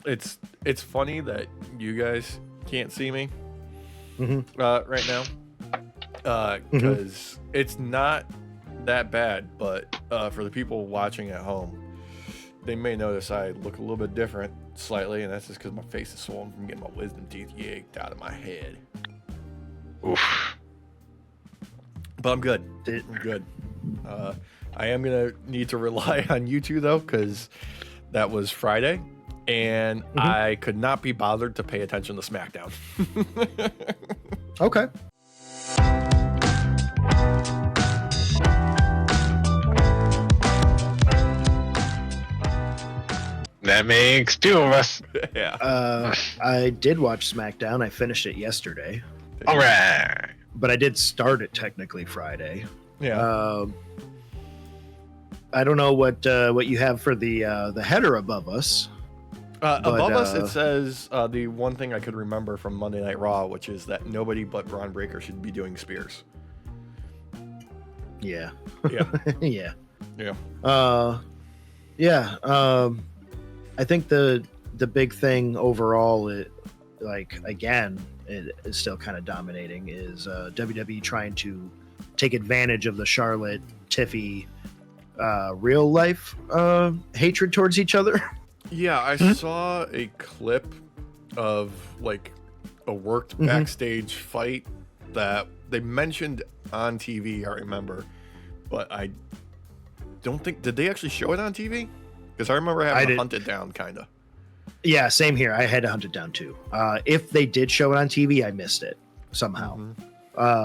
It's funny that you guys can't see me right now because it's not that bad, but for the people watching at home, they may notice I look a little bit different slightly, and that's just because my face is swollen from getting my wisdom teeth yanked out of my head. Oof. But I'm good. I'm good. I am gonna need to rely on you two though, because that was Friday, and I could not be bothered to pay attention to SmackDown. Okay. That makes two of us. Yeah. I did watch SmackDown. I finished it yesterday, All right. but I did start it technically Friday. Yeah. I don't know what you have for the header above us. Above us, it says the one thing I could remember from Monday Night Raw, which is that nobody but Bron Breaker should be doing spears. Yeah. Yeah. Yeah. Yeah. Yeah. I think the big thing overall, it is still kind of dominating is WWE trying to take advantage of the Charlotte Tiffy real life hatred towards each other. Yeah, I saw a clip of like a worked backstage fight that they mentioned on TV, I remember, but I don't think, did they actually show it on TV? Because I remember having to hunt it down, kind of. Yeah, same here. I had to hunt it down too. If they did show it on TV, I missed it somehow.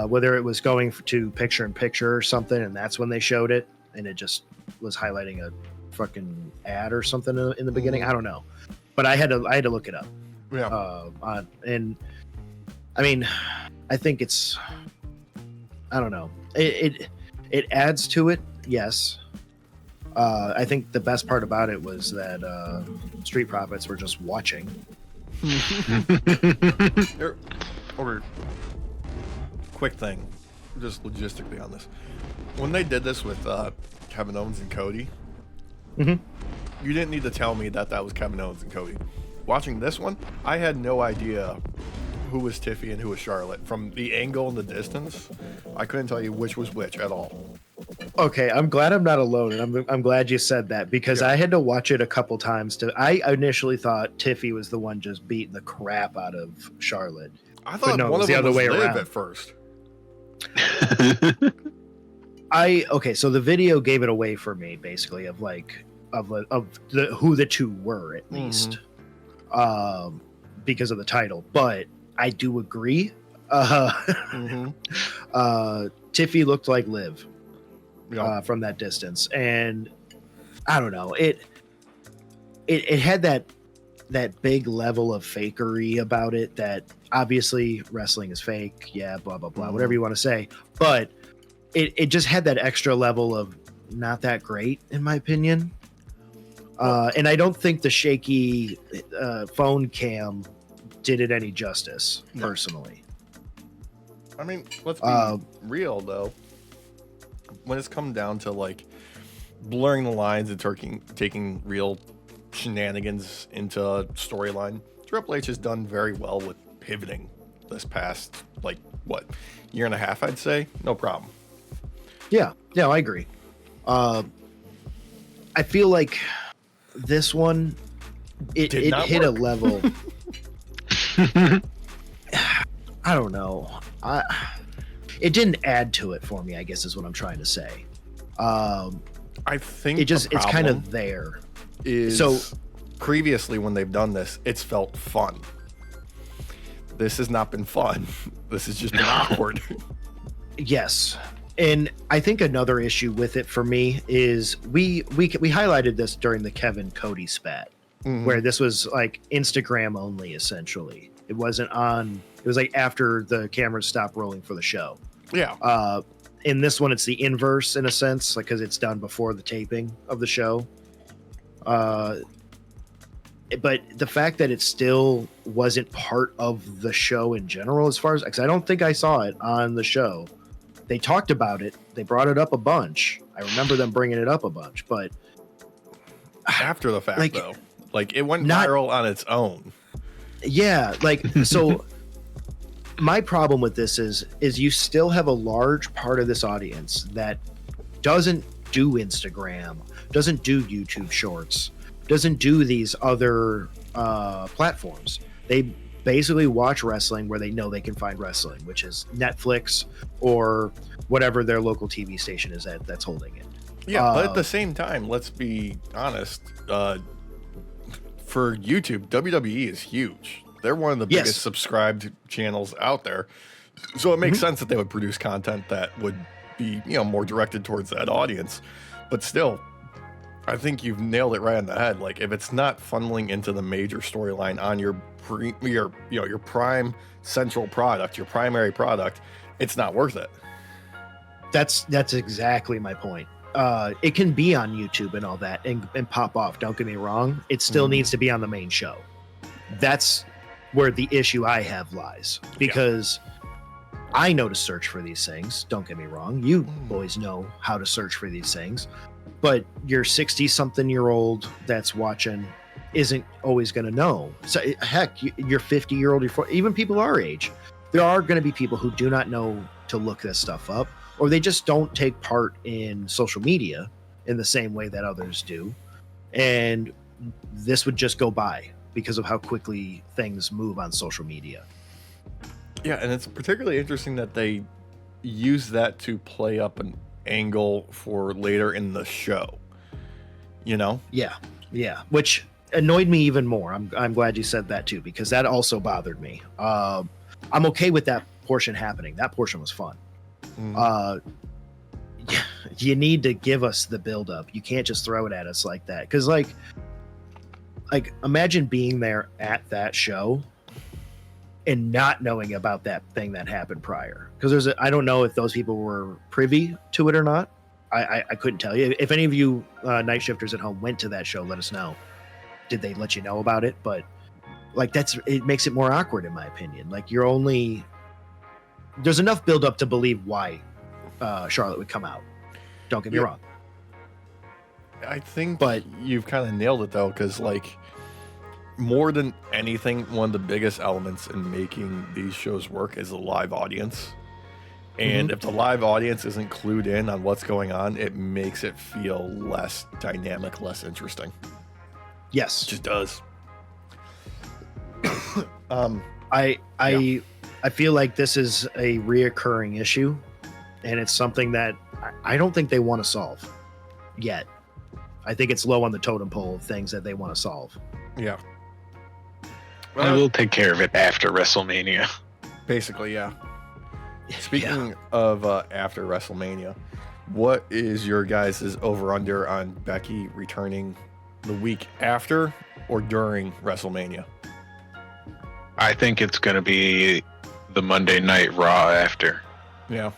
Whether it was going to picture in picture or something, and that's when they showed it, and it just was highlighting a fucking ad or something in the beginning. I don't know, but I had to look it up. Yeah. And I mean, I think I don't know. It adds to it, yes. I think the best part about it was that Street Profits were just watching. Or quick thing, just logistically on this. When they did this with Kevin Owens and Cody, you didn't need to tell me that was Kevin Owens and Cody. Watching this one, I had no idea who was Tiffy and who was Charlotte. From the angle in the distance, I couldn't tell you which was which at all. Okay, I'm glad I'm not alone, and I'm glad you said that, because I had to watch it a couple times. I initially thought Tiffy was the one just beating the crap out of Charlotte. I thought no, one it was of the them other was way Liv around. at first. So the video gave it away for me, basically, of who the two were, at least, because of the title. But I do agree. Tiffy looked like Liv from that distance, and I don't know, it had that big level of fakery about it that obviously wrestling is fake, blah blah blah, whatever you want to say, but it just had that extra level of not that great, in my opinion. And I don't think the shaky phone cam did it any justice, personally. I mean, let's be real though. When it's come down to like blurring the lines and taking real shenanigans into a storyline, Triple H has done very well with pivoting this past year and a half, I'd say. No problem. Yeah, I agree. I feel like this one it hit a level. I don't know. It didn't add to it for me, I guess is what I'm trying to say. I think it's kind of there. So previously when they've done this, it's felt fun. This has not been fun. This has just been awkward. Yes. And I think another issue with it for me is we highlighted this during the Kevin Cody spat, where this was like Instagram only, essentially. It wasn't on. It was like after the cameras stopped rolling for the show. Yeah. In this one, it's the inverse in a sense, because it's done before the taping of the show. But the fact that it still wasn't part of the show in general, as far as, because I don't think I saw it on the show. They talked about it. They brought it up a bunch. I remember them bringing it up a bunch, but after the fact, though. Like it went viral on its own. Yeah, like so. My problem with this is you still have a large part of this audience that doesn't do Instagram, doesn't do YouTube Shorts, doesn't do these other platforms. They basically watch wrestling where they know they can find wrestling, which is Netflix or whatever their local TV station is that's holding it. Yeah, but at the same time, let's be honest. For YouTube, WWE is huge. They're one of the biggest subscribed channels out there. So it makes sense that they would produce content that would be, more directed towards that audience. But still, I think you've nailed it right on the head. Like if it's not funneling into the major storyline on your prime central product, your primary product, it's not worth it. That's exactly my point. It can be on YouTube and all that and pop off. Don't get me wrong. It still needs to be on the main show. That's where the issue I have lies, because I know to search for these things. Don't get me wrong. You boys know how to search for these things, but your 60-something-year-old that's watching isn't always going to know. So heck, your 50-year-old, even people our age, there are going to be people who do not know to look this stuff up, or they just don't take part in social media in the same way that others do. And this would just go by because of how quickly things move on social media. Yeah, and it's particularly interesting that they use that to play up an angle for later in the show. Yeah, which annoyed me even more. I'm glad you said that too, because that also bothered me. I'm okay with that portion happening. That portion was fun. You need to give us the build up. You can't just throw it at us like that, because like imagine being there at that show and not knowing about that thing that happened prior, because I don't know if those people were privy to it or not. I couldn't tell you. If any of you night shifters at home went to that show, let us know. Did they let you know about it? But like it makes it more awkward in my opinion. Like there's enough build up to believe why Charlotte would come out. Don't get me wrong. I think you've kind of nailed it though, because like more than anything, one of the biggest elements in making these shows work is a live audience. And if the live audience isn't clued in on what's going on, it makes it feel less dynamic, less interesting. Yes, it just does. I feel like this is a reoccurring issue, and it's something that I don't think they want to solve yet. I think it's low on the totem pole of things that they want to solve. Yeah. I will take care of it after WrestleMania. Basically, yeah. Speaking of after WrestleMania, what is your guys' over-under on Becky returning the week after or during WrestleMania? I think it's going to be the Monday Night Raw after. Yeah.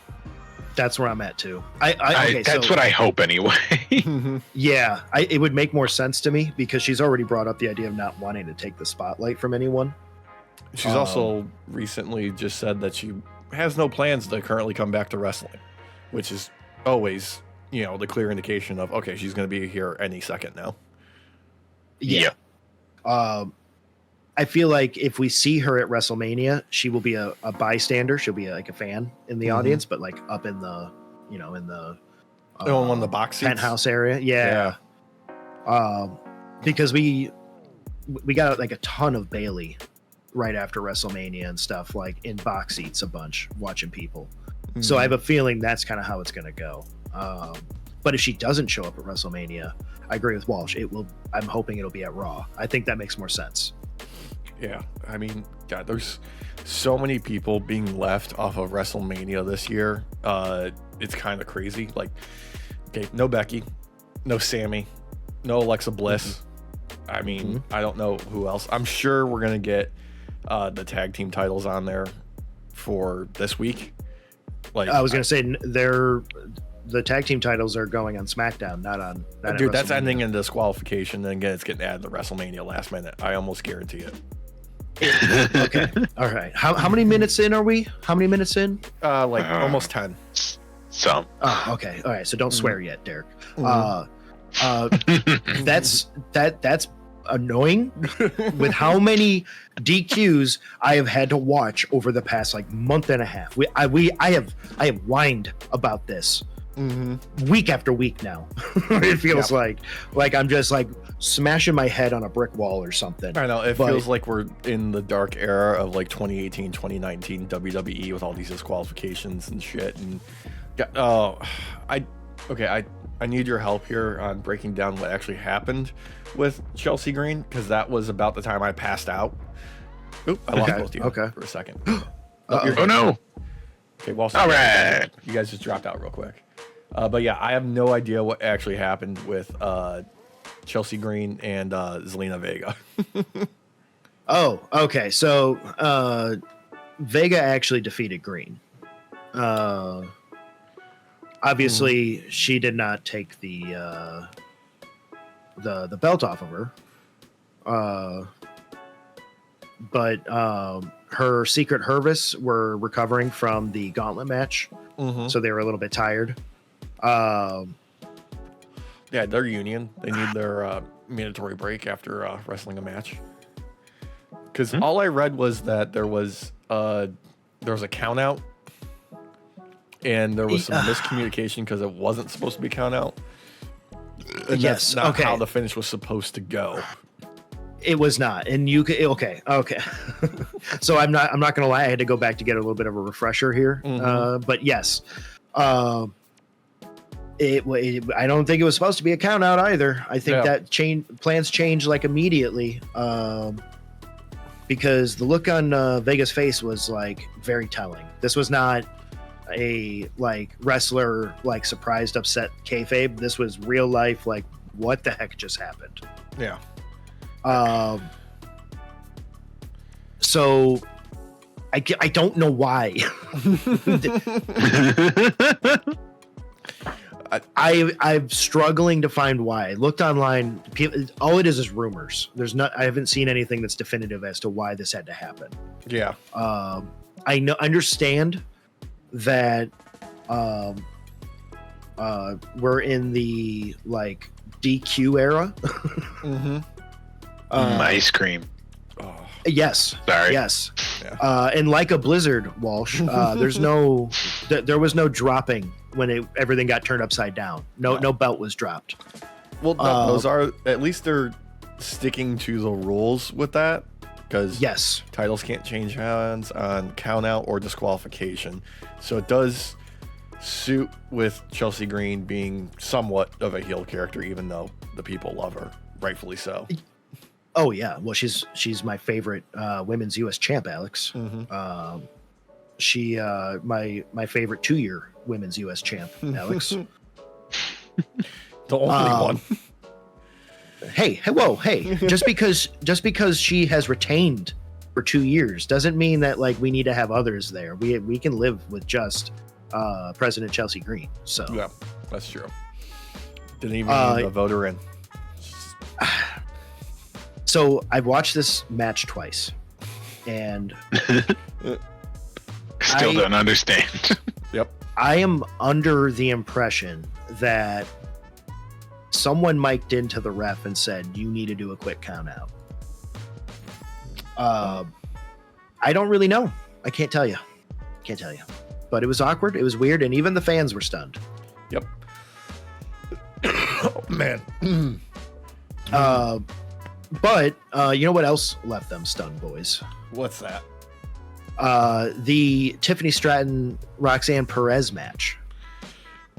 That's where I'm at too. That's what I hope anyway. Yeah, it would make more sense to me, because she's already brought up the idea of not wanting to take the spotlight from anyone. She's also recently just said that she has no plans to currently come back to wrestling, which is always, the clear indication of, okay, she's going to be here any second now. Yeah. I feel like if we see her at WrestleMania, she will be a bystander. She'll be like a fan in the audience, but like up in the, in the one of the box seats? Penthouse area. Yeah. Because we got like a ton of Bailey right after WrestleMania and stuff, like in box seats a bunch watching people. So I have a feeling that's kind of how it's going to go. But if she doesn't show up at WrestleMania, I agree with Walsh. I'm hoping it'll be at Raw. I think that makes more sense. Yeah, I mean, God, there's so many people being left off of WrestleMania this year. It's kind of crazy. Like, okay, no Becky, no Sammy, no Alexa Bliss. I mean, I don't know who else. I'm sure we're gonna get the tag team titles on there for this week. Like, I was gonna say the tag team titles are going on SmackDown, not on. Dude, that's ending in disqualification, and again, it's getting added to WrestleMania last minute. I almost guarantee it. Okay. All right. How many minutes in are we? How many minutes in? Almost 10. Some. Oh, okay. All right. So don't swear yet, Derek. That's annoying with how many DQs I have had to watch over the past like month and a half. I have whined about this week after week now. It feels like I'm just like smashing my head on a brick wall or something. I know it feels like we're in the dark era of like 2018, 2019 WWE with all these disqualifications and shit. And I need your help here on breaking down what actually happened with Chelsea Green, because that was about the time I passed out. Oop, I lost both of you for a second. Oh no. Okay, well, all right. You guys just dropped out real quick. But yeah, I have no idea what actually happened with Chelsea Green and Zelina Vega. Oh, okay. So Vega actually defeated Green. Obviously, she did not take the belt off of her. But her Secret Hervis were recovering from the gauntlet match, so they were a little bit tired. Yeah, their union. They need their mandatory break after wrestling a match. Because all I read was that there was a count out, and there was some miscommunication because it wasn't supposed to be count out. And that's not how the finish was supposed to go. It was not, and you could okay. So I'm not gonna lie. I had to go back to get a little bit of a refresher here. But yes, I don't think it was supposed to be a count out either. I think that plans changed like immediately, because the look on Vega's face was like very telling. This was not a like wrestler like surprised, upset kayfabe. This was real life. Like, what the heck just happened? Yeah. So I don't know why. I'm struggling to find why. I looked online. All it is rumors. I haven't seen anything that's definitive as to why this had to happen. Yeah. Understand that we're in the like DQ era. Ice cream. Yes. Sorry. Yes. Yeah. And like a blizzard, Walsh, there was no dropping when everything got turned upside down. No belt was dropped. Well, those are, at least they're sticking to the rules with that, because titles can't change hands on count out or disqualification. So it does suit with Chelsea Green being somewhat of a heel character, even though the people love her, rightfully so. Oh yeah, well she's my favorite women's U.S. champ, Alex. She my favorite 2-year women's U.S. champ, Alex. The only one. Hey, just because she has retained for 2 years doesn't mean that like we need to have others there. We can live with just President Chelsea Green. So yeah, that's true. Didn't even need a voter in. So I've watched this match twice, and still don't understand. Yep. I am under the impression that someone mic'd into the ref and said, "You need to do a quick count out." I don't really know. I can't tell you. But it was awkward. It was weird, and even the fans were stunned. Yep. Oh, man. But you know what else left them stunned, boys? What's that? The Tiffany Stratton Roxanne Perez match.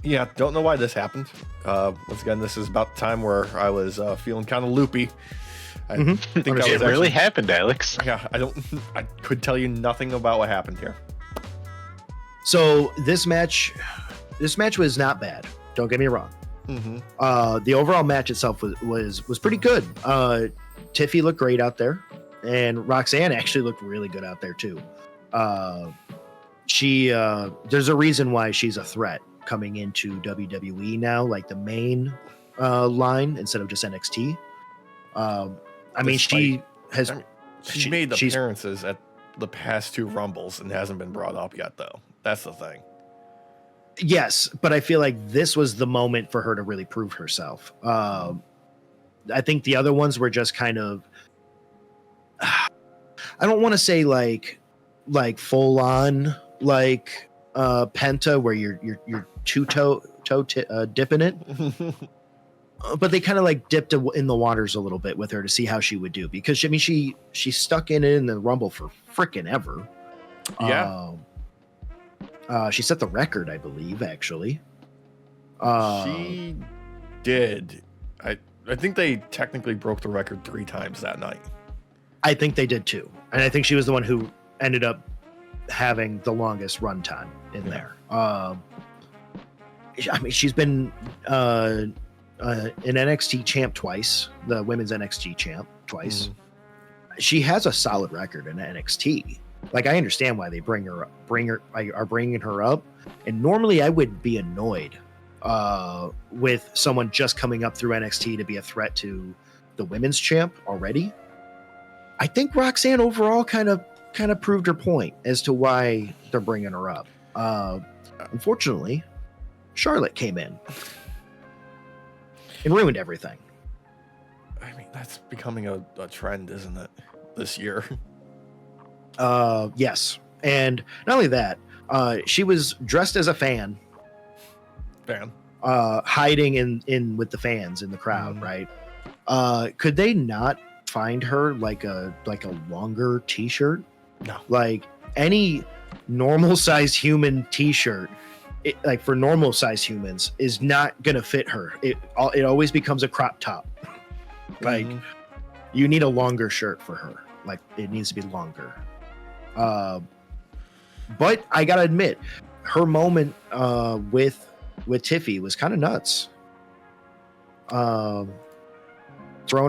Yeah, don't know why this happened. Once again, this is about the time where I was feeling kind of loopy. I think it really happened, Alex. Yeah, I could tell you nothing about what happened here. So this match was not bad. Don't get me wrong. The overall match itself was pretty good. Tiffy looked great out there, and Roxanne actually looked really good out there too. There's a reason why she's a threat coming into WWE now, like the main line instead of just NXT. She's made appearances at the past 2 Rumbles and hasn't been brought up yet, though. That's the thing. Yes, but I feel like this was the moment for her to really prove herself. I think the other ones were just kind of, I don't want to say like full on like Penta where you're two-toe dipping it. But they kind of like dipped in the waters a little bit with her to see how she would do, because I mean she stuck in it in the Rumble for freaking ever. Yeah. She set the record, I believe, actually. She did. I think they technically broke the record 3 times that night. I think they did too, and I think she was the one who ended up having the longest run time in there. I mean, she's been an NXT champ twice, the women's NXT champ twice. She has a solid record in NXT. Like, I understand why they are bringing her up. And normally I would be annoyed with someone just coming up through NXT to be a threat to the women's champ already. I think Roxanne overall kind of proved her point as to why they're bringing her up. Unfortunately, Charlotte came in and ruined everything. I mean, that's becoming a trend, isn't it, this year? Yes. And not only that, she was dressed as a fan. Hiding in with the fans in the crowd, right? Could they not find her like a longer t-shirt? No. Like any normal size human t-shirt, like for normal size humans, is not gonna fit her. It always becomes a crop top. Like you need a longer shirt for her. Like it needs to be longer. But I gotta admit, her moment with Tiffy was kind of nuts. Throwing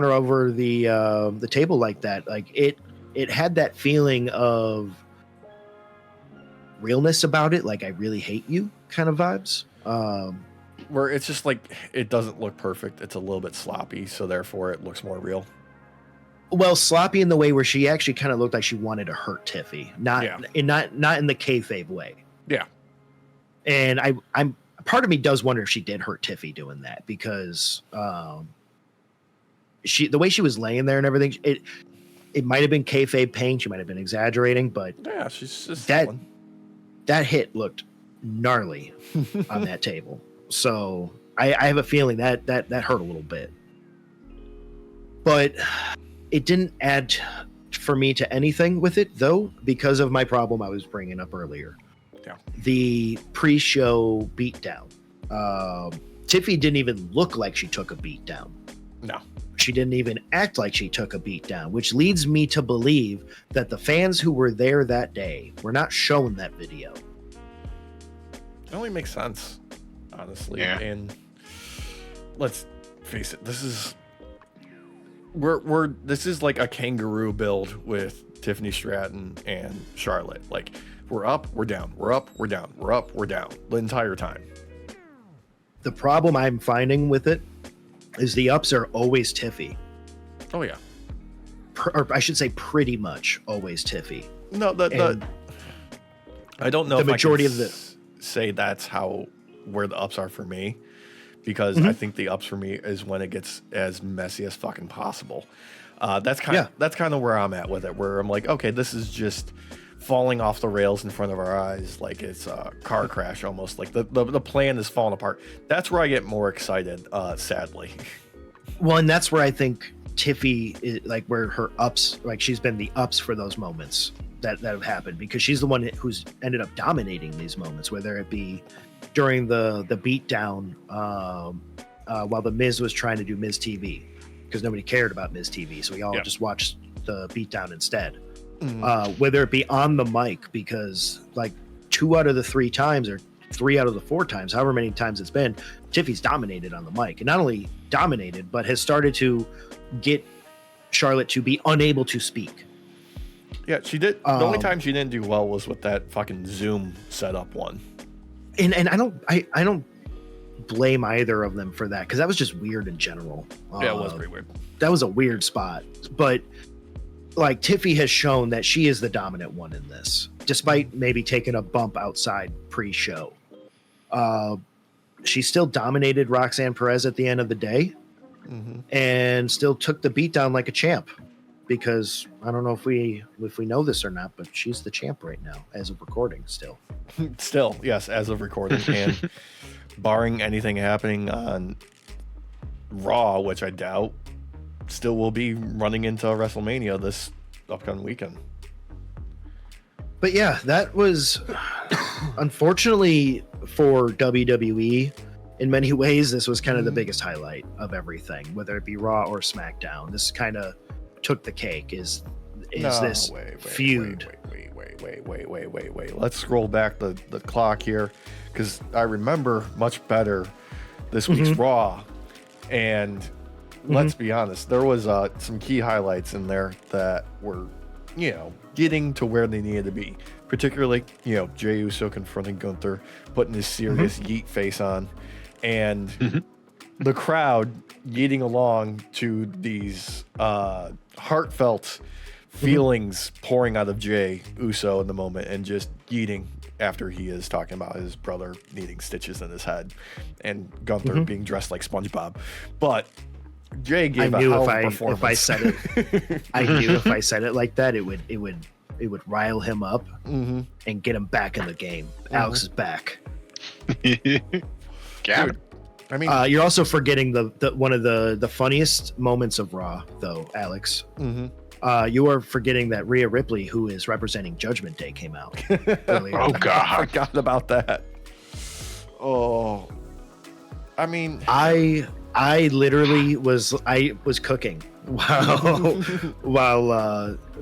her over the table like that, like it had that feeling of realness about it, like I really hate you kind of vibes. Where it's just like it doesn't look perfect. It's a little bit sloppy, so therefore it looks more real. Well, sloppy in the way where she actually kind of looked like she wanted to hurt Tiffy, not in the kayfabe way. Yeah. And I'm part of me does wonder if she did hurt Tiffy doing that, because the way she was laying there and everything, it might have been kayfabe pain. She might have been exaggerating, but yeah, she's just that hit looked gnarly on that table. So I have a feeling that hurt a little bit, but it didn't add for me to anything with it, though, because of my problem I was bringing up earlier. Yeah. The pre-show beatdown. Tiffy didn't even look like she took a beatdown. No. She didn't even act like she took a beatdown, which leads me to believe that the fans who were there that day were not shown that video. It only makes sense, honestly. Yeah. And let's face it, this is like a kangaroo build with Tiffany Stratton and Charlotte. Like, we're up, we're down, we're up, we're down, we're up, we're down the entire time. The problem I'm finding with it is the ups are always Tiffy. Oh yeah. Or I should say pretty much always Tiffy. No, I don't know the if majority I can of the say that's where the ups are for me, because I think the ups for me is when it gets as messy as fucking possible. That's kind of where I'm at with it, where I'm like, okay, this is just falling off the rails in front of our eyes, like it's a car crash almost. Like the plan is falling apart. That's where I get more excited, sadly. Well, and that's where I think Tiffy is, like, where her ups, like she's been the ups for those moments that have happened, because she's the one who's ended up dominating these moments, whether it be during the beatdown while the Miz was trying to do Miz TV, because nobody cared about Miz TV, so we all just watched the beatdown instead. Whether it be on the mic, because like 2 out of the 3 times, or 3 out of the 4 times, however many times it's been, Tiffy's dominated on the mic, and not only dominated, but has started to get Charlotte to be unable to speak. Yeah, she did. The only time she didn't do well was with that fucking Zoom setup one. And I don't blame either of them for that, because that was just weird in general. Yeah, it was pretty weird. That was a weird spot, but like Tiffy has shown that she is the dominant one in this, despite maybe taking a bump outside pre-show. She still dominated Roxanne Perez at the end of the day. and still took the beat down like a champ. Because I don't know if we know this or not, but she's the champ right now as of recording still. Still, yes, as of recording. And barring anything happening on Raw, which I doubt, still will be running into WrestleMania this upcoming weekend. But yeah, that was unfortunately for WWE. In many ways, this was kind of the biggest highlight of everything, whether it be Raw or SmackDown. This kind of took the cake. Is this feud? Wait. Let's scroll back the clock here, because I remember much better this week's Raw. And let's be honest, there was some key highlights in there that were, getting to where they needed to be. Particularly, Jey Uso confronting Gunther, putting his serious yeet face on, and the crowd yeeting along to these heartfelt feelings pouring out of Jey Uso in the moment, and just yeeting after he is talking about his brother needing stitches in his head and Gunther being dressed like SpongeBob. But Jey gave a hell of a performance. If I said it, I knew if I said it like that, it would rile him up and get him back in the game. Alex is back. Dude, I mean, you're also forgetting the one of the funniest moments of Raw, though, Alex. You are forgetting that Rhea Ripley, who is representing Judgment Day, came out earlier. Oh God, I forgot about that. Oh, I mean, I literally was cooking while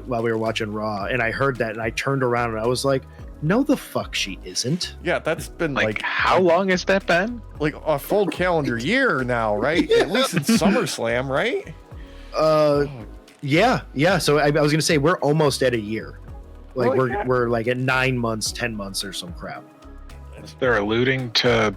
we were watching Raw, and I heard that, and I turned around and I was like, no, the fuck she isn't. Yeah, that's been like how long has that been? Like a full calendar year now, right? At least in SummerSlam, right? Yeah. So I was gonna say we're almost at a year. Like Well, yeah. we're like at 9 months, 10 months or some crap. They're alluding to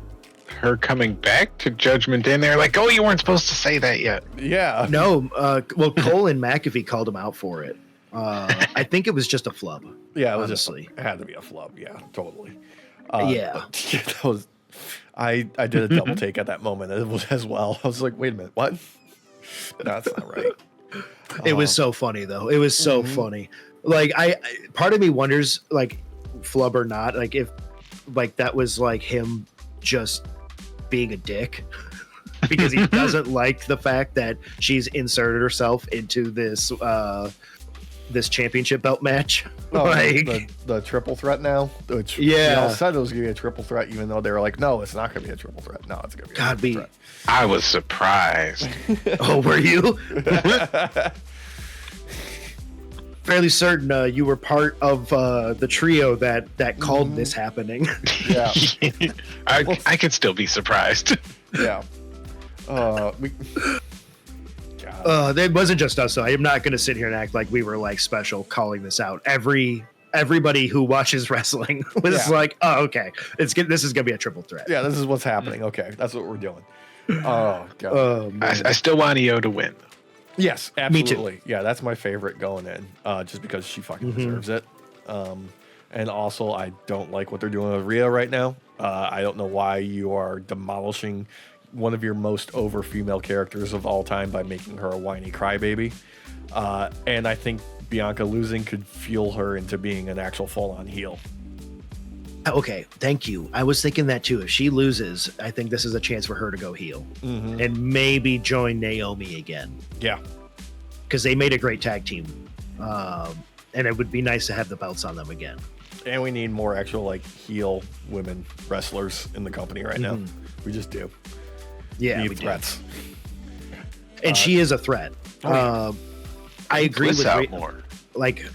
her coming back to Judgment Day, and they're like, "Oh, you weren't supposed to say that yet." Yeah. No, well, Cole and McAfee called him out for it. I think it was just a flub. Yeah, it was honestly. it had to be a flub. Yeah, totally. Yeah. But, that was. I did a double take at that moment as well. I was like, wait a minute, what? That's not right. It was so funny though. It was so funny. Like I part of me wonders, like, flub or not, like if like that was like him just being a dick because he doesn't like the fact that she's inserted herself into this this championship belt match. Oh, like the triple threat now, which Yeah. they all said it was gonna be a triple threat, even though they were like, no, it's not gonna be a triple threat. No, it's gonna be a triple threat. I was surprised. Oh, were you? Fairly certain you were part of the trio that called this happening. Yeah. I could still be surprised. Yeah. It wasn't just us, though. I'm not going to sit here and act like we were like special calling this out. Everybody who watches wrestling was like, "Oh, okay, this is going to be a triple threat." Yeah, this is what's happening. Okay, that's what we're doing. Oh God. I still want Io to win. Yes, absolutely. Me too. Yeah, that's my favorite going in, just because she fucking deserves it. And also, I don't like what they're doing with Rhea right now. I don't know why you are demolishing one of your most over female characters of all time by making her a whiny crybaby. And I think Bianca losing could fuel her into being an actual full-on heel. Okay, thank you. I was thinking that too. If she loses, I think this is a chance for her to go heel and maybe join Naomi again. Yeah. Because they made a great tag team. And it would be nice to have the belts on them again. And we need more actual like heel women wrestlers in the company right now. We just do. Yeah, need we threats. do. And she is a threat. I agree Bliss with out Rhea. more. Like,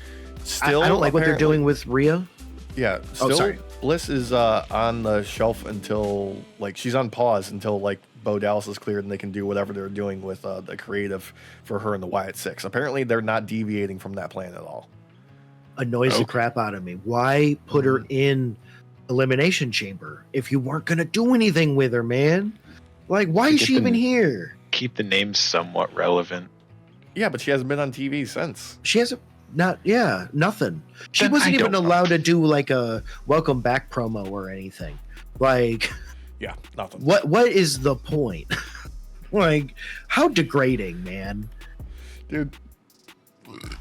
Still, I don't like what they're apparently- doing with Rhea. Yeah, still, sorry. Bliss is on the shelf until like she's on pause until like Bo Dallas is cleared and they can do whatever they're doing with the creative for her and the Wyatt Six. Apparently, they're not deviating from that plan at all. Annoys the crap out of me. Why put her in Elimination Chamber if you weren't going to do anything with her, man? Like, why is she even here? Keep the name somewhat relevant. Yeah, but she hasn't been on TV since. She hasn't. Nothing. She Then wasn't I even don't allowed to do like a welcome back promo or anything. Like, Yeah, nothing. what is the point? Like, how degrading, man. Dude,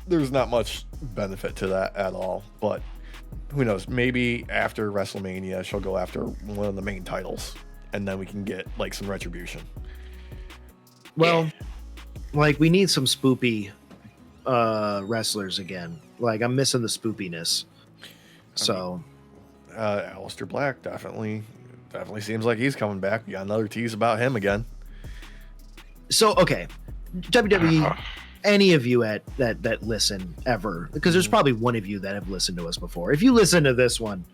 there's not much benefit to that at all, but who knows? Maybe after WrestleMania, she'll go after one of the main titles, and then we can get like some retribution. Well, like, we need some spoopy wrestlers again. Like, I'm missing the spoopiness. So, Aleister Black definitely seems like he's coming back. We got another tease about him again. So okay, WWE. Any of you that listen ever, because there's probably one of you that have listened to us before. If you listen to this one,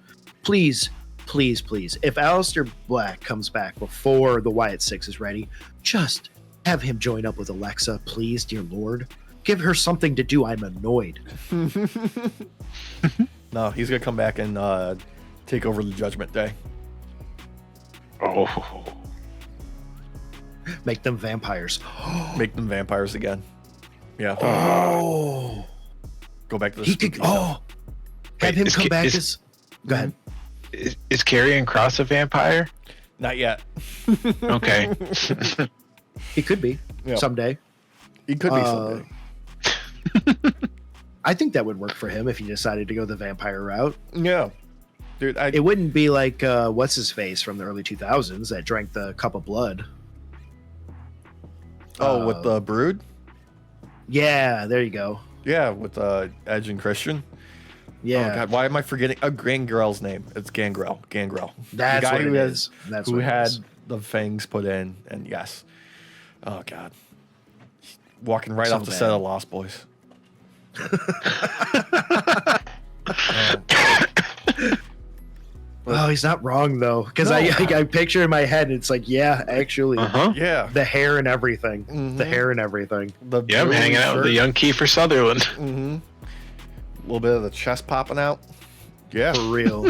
please, please, please, if Aleister Black comes back before the Wyatt Six is ready, just have him join up with Alexa, please, dear Lord. Give her something to do. I'm annoyed. No, he's gonna come back and take over the Judgment Day. Oh. Make them vampires. Make them vampires again. Yeah. Oh. Go back to the He could. Oh. Have him come back as. Go ahead. Is Karrion Kross a vampire? Not yet. Okay. He could be someday. He could be someday. I think that would work for him if he decided to go the vampire route. Yeah. Dude, it wouldn't be like what's his face from the early 2000s that drank the cup of blood. Oh, with the Brood? Yeah, there you go. Yeah, with Edge and Christian. Yeah. Oh God, why am I forgetting Gangrel's name? It's Gangrel. That's the guy what who it has, is. That's who what had it is. the fangs put in, and yes. Oh God. Walking right So off the bad. set of Lost Boys. Oh, he's not wrong though, because I picture in my head it's like, yeah, actually, Yeah. the hair and everything, Mhm. the hair and everything. Yeah, I'm hanging out with the young Kiefer Sutherland. Mm-hmm. A little bit of the chest popping out. Yeah. For real.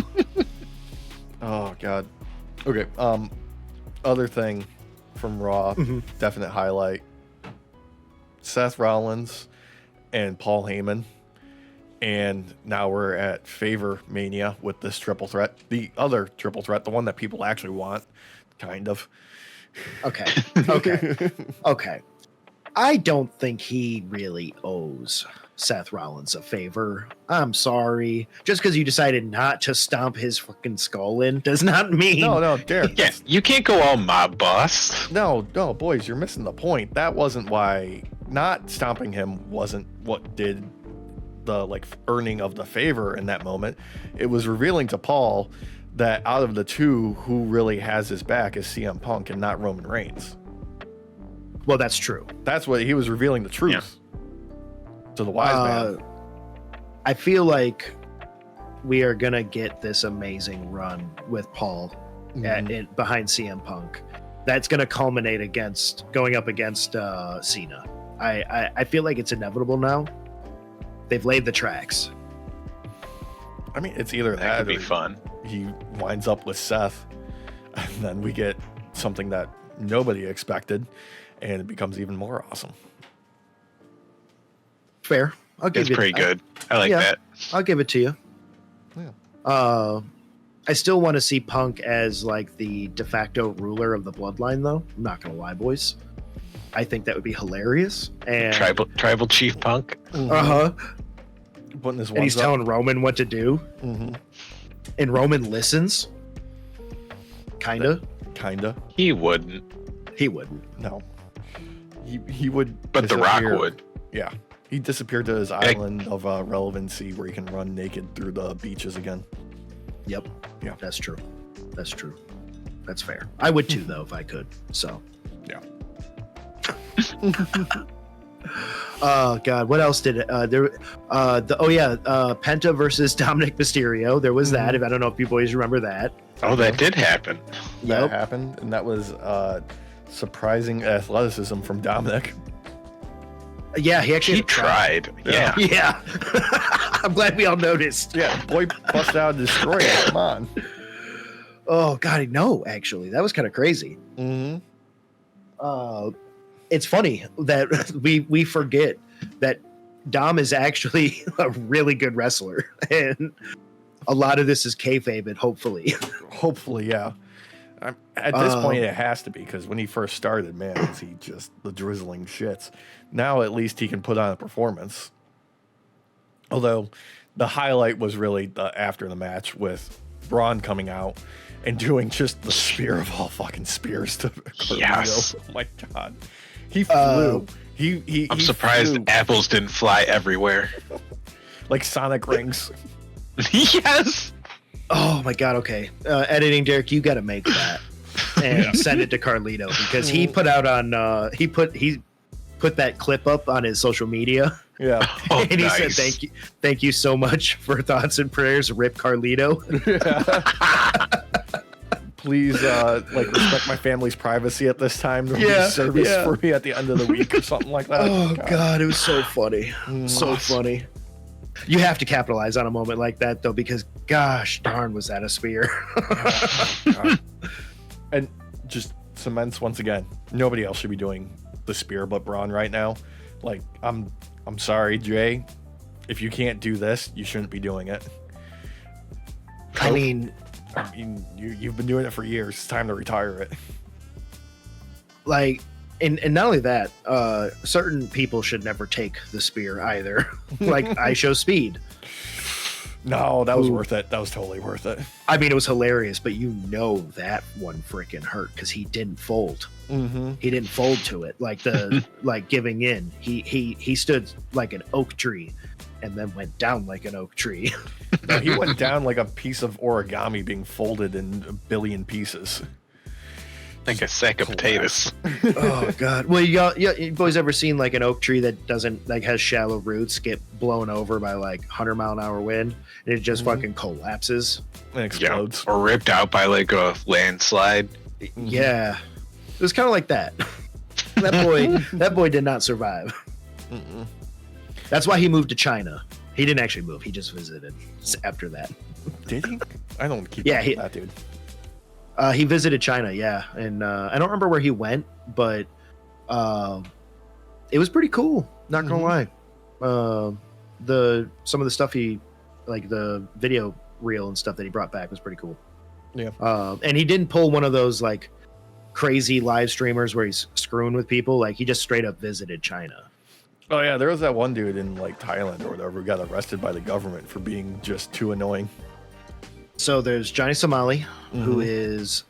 Oh God. Okay. Other thing from Raw, definite highlight. Seth Rollins and Paul Heyman. And now we're at Favor Mania with this triple threat. The other triple threat, the one that people actually want, kind of. Okay. I don't think he really owes Seth Rollins a favor. I'm sorry. Just because you decided not to stomp his fucking skull in does not mean. No, Derek. Yeah, you can't go all mob boss. No, boys, you're missing the point. That wasn't why. Not stomping him wasn't what did the earning of the favor in that moment. It was revealing to Paul that out of the two, who really has his back is CM Punk and not Roman Reigns. Well, that's true. That's what he was revealing, the truth to the wise man. I feel like we are gonna get this amazing run with Paul behind CM Punk. That's gonna culminate going up against Cena. I feel like it's inevitable now. They've laid the tracks. I mean, it's either That could be or fun. he winds up with Seth, and then we get something that nobody expected, and it becomes even more awesome. Fair. I'll give It's you pretty that. good. I like that. I'll give it to you. Yeah. I still want to see Punk as like the de facto ruler of the bloodline, though. I'm not gonna lie, boys. I think that would be hilarious. And Tribal Chief Punk. Putting his and he's telling Roman what to do, and Roman listens. Kinda. He wouldn't. He wouldn't. No. He would. But The Rock would. Yeah. He disappeared to his island of relevancy where he can run naked through the beaches again. Yep. Yeah. That's true. That's fair. I would too, though, if I could. So. Yeah. Oh God! What else did Penta versus Dominic Mysterio? There was that. I don't know if people always remember that. Oh, that did happen. That happened, and that was surprising athleticism from Dominic. Yeah, he actually tried. Yeah. Yeah. I'm glad we all noticed. Yeah, boy busted out and destroyed it. Come on. Oh God, no! Actually, that was kind of crazy. It's funny that we forget that Dom is actually a really good wrestler, and a lot of this is kayfabe, hopefully. Hopefully, yeah. At this point, it has to be, because when he first started, man, was he just the drizzling shits. Now, at least he can put on a performance. Although, the highlight was really after the match with Braun coming out and doing just the spear of all fucking spears to Carlito. Yes. Oh my god, he flew. I'm surprised flew. apples didn't fly everywhere. Like Sonic rings. Yes. Oh my god. Okay, editing Derek, you got to make that and send it to Carlito, because he put out on he put that clip up on his social media. Yeah. Oh, And he nice. said, thank you so much for thoughts and prayers. Rip Carlito. Please, respect my family's privacy at this time. There'll Yeah, be service yeah. for me at the end of the week or something like that. Oh god, it was so funny. So Awesome. funny. You have to capitalize on a moment like that, though, because gosh darn, was that a spear. God. And just cements once again, nobody else should be doing the spear but Braun right now. Like, I'm sorry, Jay. If you can't do this, you shouldn't be doing it. I mean, you've been doing it for years. It's time to retire it. like, and not only that, certain people should never take the spear either. Like, I Show Speed. No, that was Ooh. worth it. That was totally worth it. I mean, it was hilarious, but you know that one freaking hurt because he didn't fold. Mm-hmm. He didn't fold to it, like like giving in. He stood like an oak tree, and then went down like an oak tree. No, he went down like a piece of origami being folded in a billion pieces. Like a sack of potatoes. Oh god. Well, you boys ever seen like an oak tree that doesn't like has shallow roots get blown over by like 100-mile-an-hour wind and it just fucking collapses? It explodes. Or ripped out by like a landslide. Yeah, it was kind of like that. That boy did not survive. Mm-mm. That's why he moved to China. He didn't actually move. He just visited after that. Did he? I don't keep Yeah, up with that dude. He visited China, yeah, and I don't remember where he went, but it was pretty cool. Not gonna lie. Some of the stuff like the video reel and stuff that he brought back was pretty cool. Yeah. And he didn't pull one of those like crazy live streamers where he's screwing with people. Like he just straight up visited China. Oh yeah, there was that one dude in like Thailand or whatever who got arrested by the government for being just too annoying. So there's Johnny Somali, who is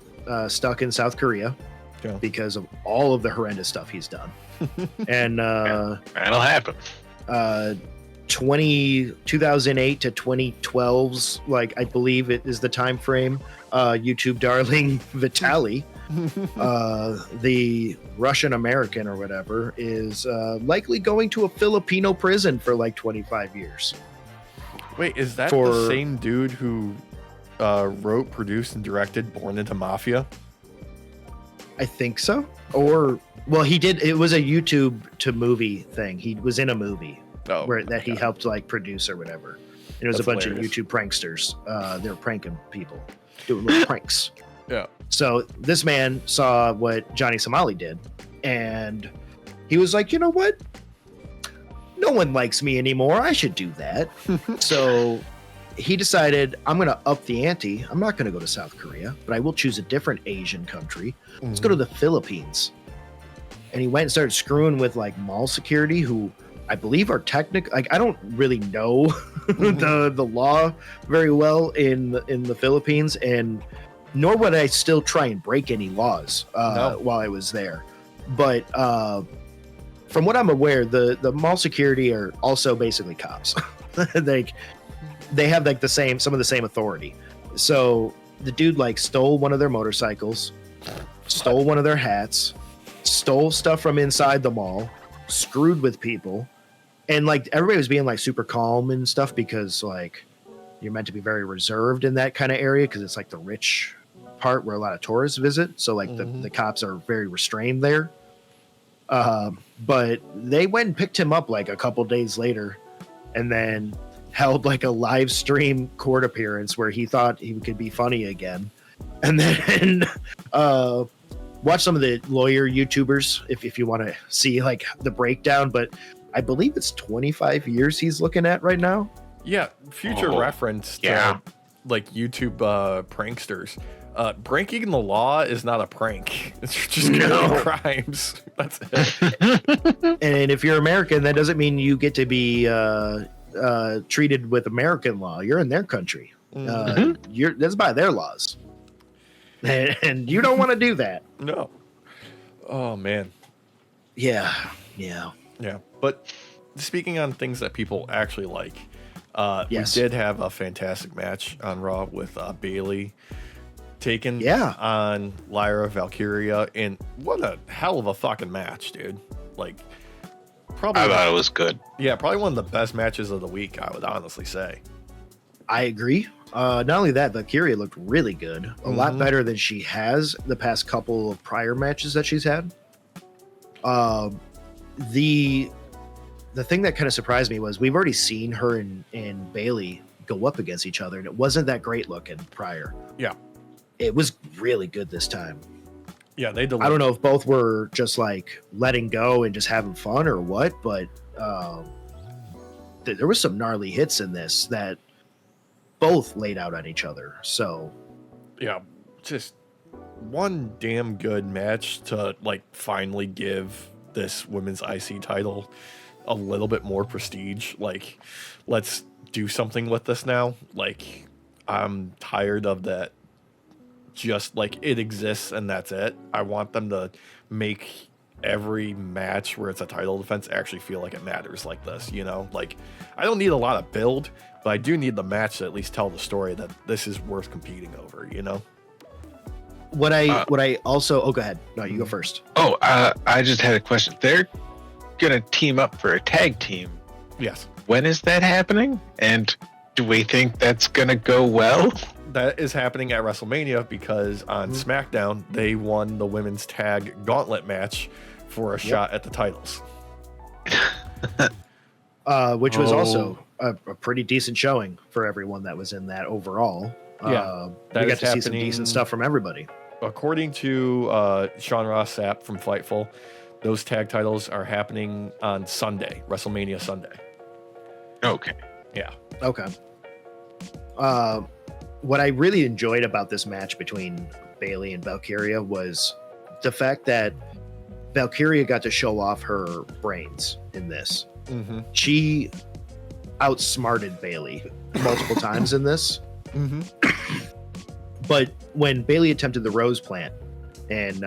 stuck in South Korea because of all of the horrendous stuff he's done. And That'll happen. 2008 to 2012's, like I believe it is the time frame. YouTube darling Vitaly, the Russian American or whatever, is likely going to a Filipino prison for like 25 years. Wait, is that the same dude who wrote, produced, and directed Born into Mafia? I think so. Or, well, he did. It was a YouTube to movie thing. He was in a movie that he helped like produce or whatever. And it was That's a bunch hilarious. of YouTube pranksters. They were pranking people, doing little pranks. Yeah. So this man saw what Johnny Somali did, and he was like, you know what? No one likes me anymore. I should do that. So he decided, I'm going to up the ante. I'm not going to go to South Korea, but I will choose a different Asian country. Let's go to the Philippines. And he went and started screwing with like mall security, who I believe are like, I don't really know the law very well in the Philippines, and nor would I still try and break any laws while I was there. But from what I'm aware, the mall security are also basically cops. They have like some of the same authority. So the dude like stole one of their motorcycles, stole one of their hats, stole stuff from inside the mall, screwed with people, and like everybody was being like super calm and stuff because like you're meant to be very reserved in that kind of area because it's like the rich part where a lot of tourists visit. So like the cops are very restrained there. But they went and picked him up like a couple days later, and then held like a live stream court appearance where he thought he could be funny again, and then watch some of the lawyer YouTubers if you want to see like the breakdown. But I believe it's 25 years he's looking at right now. Yeah, future reference to like YouTube pranksters. Breaking the law is not a prank. It's just committing crimes. That's it. And if you're American, that doesn't mean you get to be treated with American law. You're in their country. That's by their laws, and you don't want to do that. No. Oh man. Yeah. But speaking on things that people actually like, yes. we did have a fantastic match on Raw with Bayley taking on Lyra Valkyria, and what a hell of a fucking match, dude. Like, probably I thought it was good. Yeah, probably one of the best matches of the week, I would honestly say. I agree. Not only that, Valkyria looked really good. A lot better than she has the past couple of prior matches that she's had. The thing that kind of surprised me was we've already seen her and Bayley go up against each other, and it wasn't that great looking prior. Yeah. It was really good this time. Yeah, they delivered. I don't know if both were just like letting go and just having fun or what, but there was some gnarly hits in this that both laid out on each other. So yeah, just one damn good match to like finally give this women's IC title a little bit more prestige. Like, let's do something with this now. Like, I'm tired of that. Just like it exists and that's it. I want them to make every match where it's a title defense actually feel like it matters like this, you know? Like, I don't need a lot of build, but I do need the match to at least tell the story that this is worth competing over, you know? What I also go ahead. No, you go first. I just had a question. They're gonna team up for a tag team. Yes. When is that happening? And do we think that's gonna go well? That is happening at WrestleMania because on SmackDown they won the women's tag gauntlet match for a shot at the titles. Which was also a pretty decent showing for everyone that was in that overall. Yeah, we got to see some decent stuff from everybody. According to Sean Ross Sapp from Fightful, those tag titles are happening on Sunday, WrestleMania Sunday. Okay. Yeah. Okay. What I really enjoyed about this match between Bayley and Valkyria was the fact that Valkyria got to show off her brains in this. Mm-hmm. She outsmarted Bayley multiple times in this. Mm-hmm. But when Bayley attempted the Rose Plant and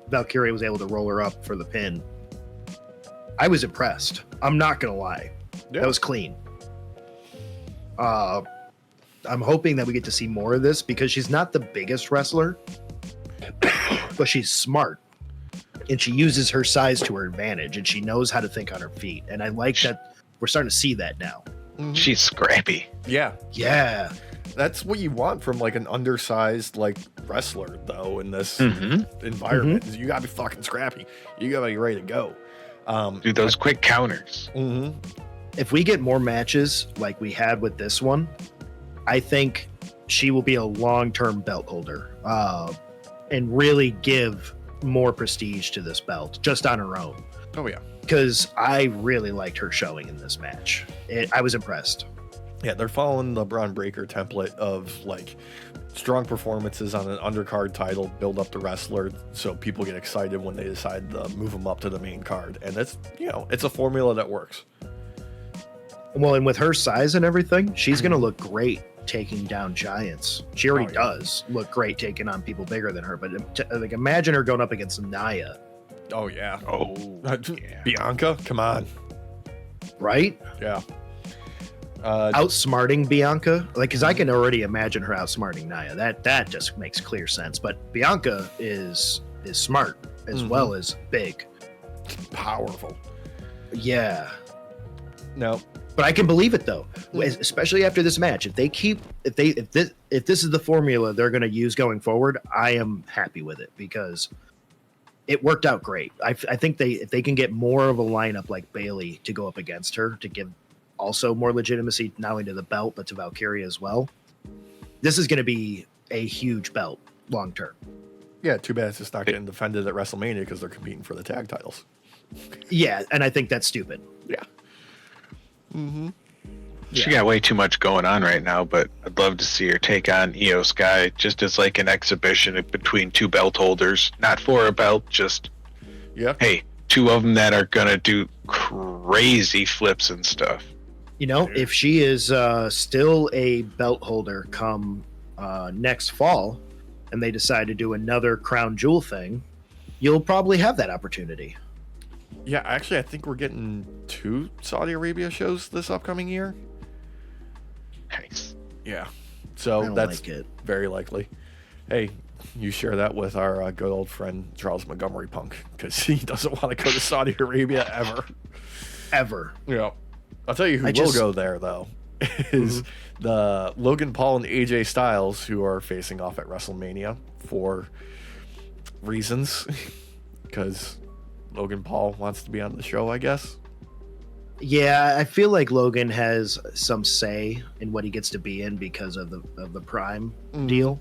Valkyria was able to roll her up for the pin, I was impressed. I'm not going to lie. Yeah. That was clean. I'm hoping that we get to see more of this because she's not the biggest wrestler, but she's smart and she uses her size to her advantage and she knows how to think on her feet. And I like that we're starting to see that now. She's scrappy. Yeah. Yeah. That's what you want from like an undersized like wrestler though in this environment. Is you gotta be fucking scrappy. You gotta be ready to go. Do those quick counters. If we get more matches like we had with this one, I think she will be a long-term belt holder and really give more prestige to this belt just on her own. Oh yeah. Because I really liked her showing in this match. I was impressed. Yeah, they're following the Bron Breaker template of like strong performances on an undercard title, build up the wrestler so people get excited when they decide to move them up to the main card. And that's, you know, it's a formula that works. Well, and with her size and everything, she's going to look great taking down giants. She already does look great taking on people bigger than her. But like, imagine her going up against Nia. Oh, yeah. Yeah. Bianca, come on. Right? Yeah. Outsmarting Bianca, like, because I can already imagine her outsmarting Nia. That just makes clear sense. But Bianca is smart as well as big, powerful. Yeah. No. But I can believe it though, especially after this match. If this is the formula they're going to use going forward, I am happy with it because it worked out great. I think if they can get more of a lineup like Bayley to go up against her to give also more legitimacy not only to the belt but to Valkyria as well, this is going to be a huge belt long term. Yeah, too bad it's just not getting defended at WrestleMania because they're competing for the tag titles. Yeah, and I think that's stupid. Yeah. She got way too much going on right now, but I'd love to see her take on Io Sky just as like an exhibition between two belt holders. Not for a belt, just, hey, two of them that are going to do crazy flips and stuff. You know, if she is still a belt holder come next fall and they decide to do another crown jewel thing, you'll probably have that opportunity. Yeah, actually, I think we're getting 2 Saudi Arabia shows this upcoming year. Nice. Yeah, so that's very likely. Hey, you share that with our good old friend Charles Montgomery Punk, because he doesn't want to go to Saudi Arabia ever. Yeah, I'll tell you who will go there though is the Logan Paul and AJ Styles, who are facing off at WrestleMania for reasons, because Logan Paul wants to be on the show, I guess. Yeah, I feel like Logan has some say in what he gets to be in because of the Prime deal.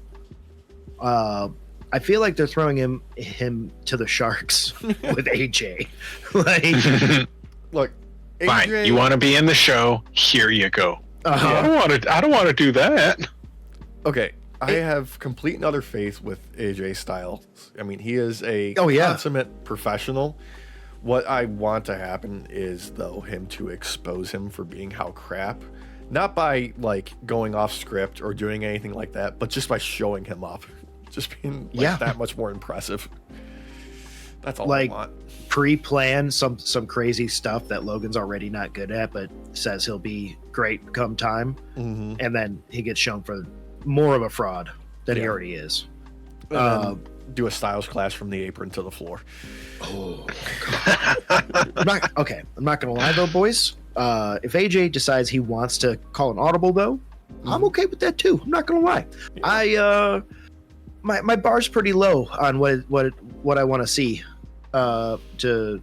I feel like they're throwing him to the Sharks with AJ. Like, look, AJ, fine. You want to be in the show? Here you go. I don't want to do that. Okay, I have complete and utter faith with AJ Styles. I mean, he is a consummate professional. What I want to happen is, though, him to expose him for being how crap. Not by, like, going off script or doing anything like that, but just by showing him up. Just being that much more impressive. That's all I want. Pre-plan some crazy stuff that Logan's already not good at, but says he'll be great come time. And then he gets shown for more of a fraud than he already is. Do a Styles clash from the apron to the floor. Oh, God. I'm not gonna lie though, boys. If AJ decides he wants to call an audible though, I'm okay with that too. I'm not gonna lie. Yeah. My bar's pretty low on what I want to see to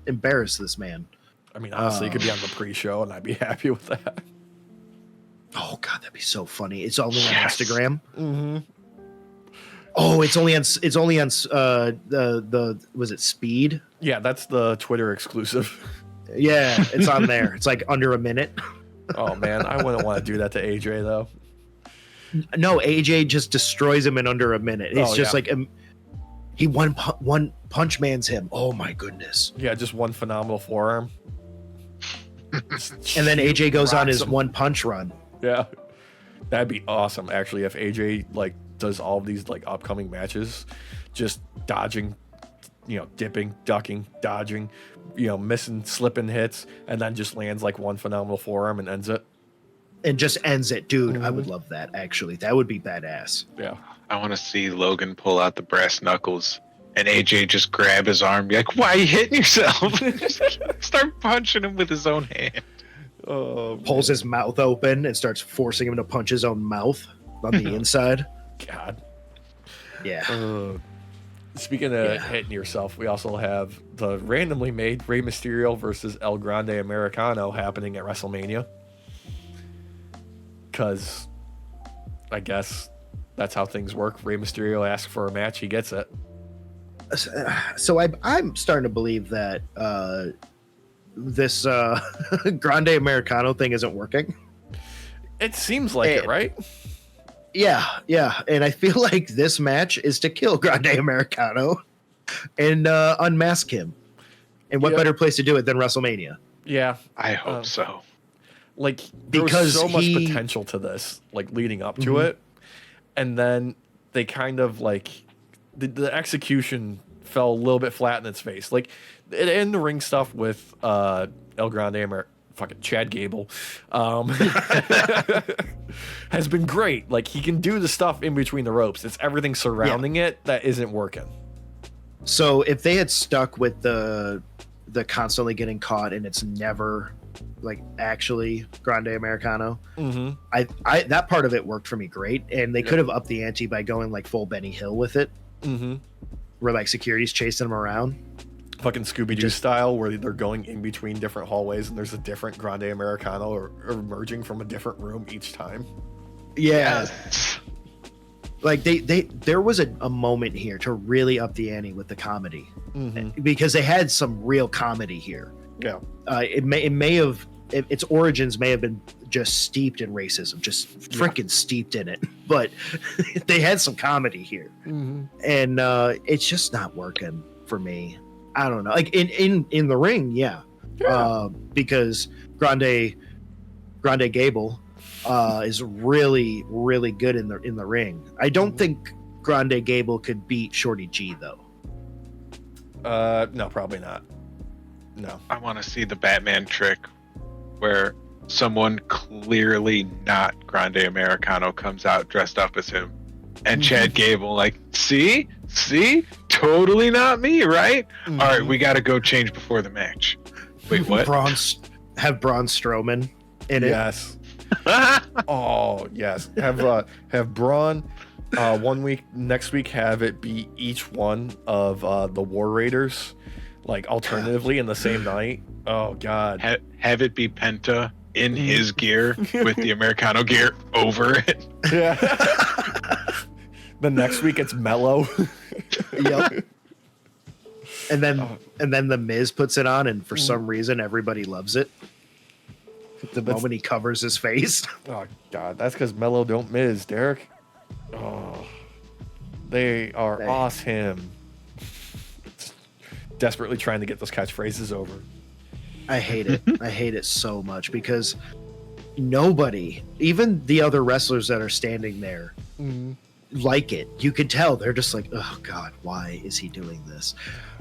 embarrass this man. I mean, honestly, he could be on the pre-show and I'd be happy with that. Oh God, that'd be so funny. It's only on Instagram. Oh, it's only on the was it Speed? Yeah, that's the Twitter exclusive. Yeah, it's on there. It's like under a minute. Oh man, I wouldn't want to do that to AJ though. No, AJ just destroys him in under a minute. It's just like he one punch man's him. Oh my goodness. Yeah, just one phenomenal forearm. And then AJ goes on his one punch run. Yeah, that'd be awesome. Actually, if AJ does all of these upcoming matches, just dodging, dipping, ducking, dodging, missing, slipping hits, and then just lands one phenomenal forearm and ends it. And just ends it, dude. I would love that. Actually, that would be badass. Yeah, I want to see Logan pull out the brass knuckles and AJ just grab his arm, be like, "Why are you hitting yourself?" Start punching him with his own hand. Pulls his mouth open and starts forcing him to punch his own mouth on the inside. God. Yeah. Speaking of hitting yourself, we also have the randomly made Rey Mysterio versus El Grande Americano happening at WrestleMania. Because I guess that's how things work. Rey Mysterio asks for a match, he gets it. So I'm starting to believe that this Grande Americano thing isn't working. It seems like it, right? Yeah. And I feel like this match is to kill Grande Americano and unmask him. And what better place to do it than WrestleMania? Yeah. I hope so. There was so much potential to this, leading up to it. And then they kind of, the execution fell a little bit flat in its face. In the ring stuff with El Grande fucking Chad Gable has been great. He can do the stuff in between the ropes. It's everything surrounding it that isn't working. So if they had stuck with the constantly getting caught and it's never actually Grande Americano, I that part of it worked for me great, and they could have upped the ante by going full Benny Hill with it, where security's chasing him around. Fucking Scooby-Doo style, where they're going in between different hallways and there's a different Grande Americano or emerging from a different room each time. Yeah. There was a moment here to really up the ante with the comedy, because they had some real comedy here. Yeah. It may have its origins may have been just steeped in racism, just freaking steeped in it. But they had some comedy here, and it's just not working for me. I don't know. Like in the ring, because Grande Gable is really, really good in the ring. I don't think Grande Gable could beat Shorty G though. No, probably not. No. I want to see the Batman trick where someone clearly not Grande Americano comes out dressed up as him, and Chad Gable like, see, totally not me, right? All right, we got to go change before the match. Wait, what? Have Braun Strowman in it. Yes. Oh yes. Have Braun 1 week, next week have it be each one of the War Raiders, like alternatively in the same night. Oh god. Have it be Penta in his gear with the Americano gear over it. Yeah. The next week it's Mello. Yep. And then the Miz puts it on, and for some reason everybody loves it. The moment he covers his face. Oh god, that's because Mello don't Miz, Derek. Oh, they are awesome. Desperately trying to get those catchphrases over. I hate it. I hate it so much because nobody, even the other wrestlers that are standing there, like it. You could tell they're just like, oh god, why is he doing this?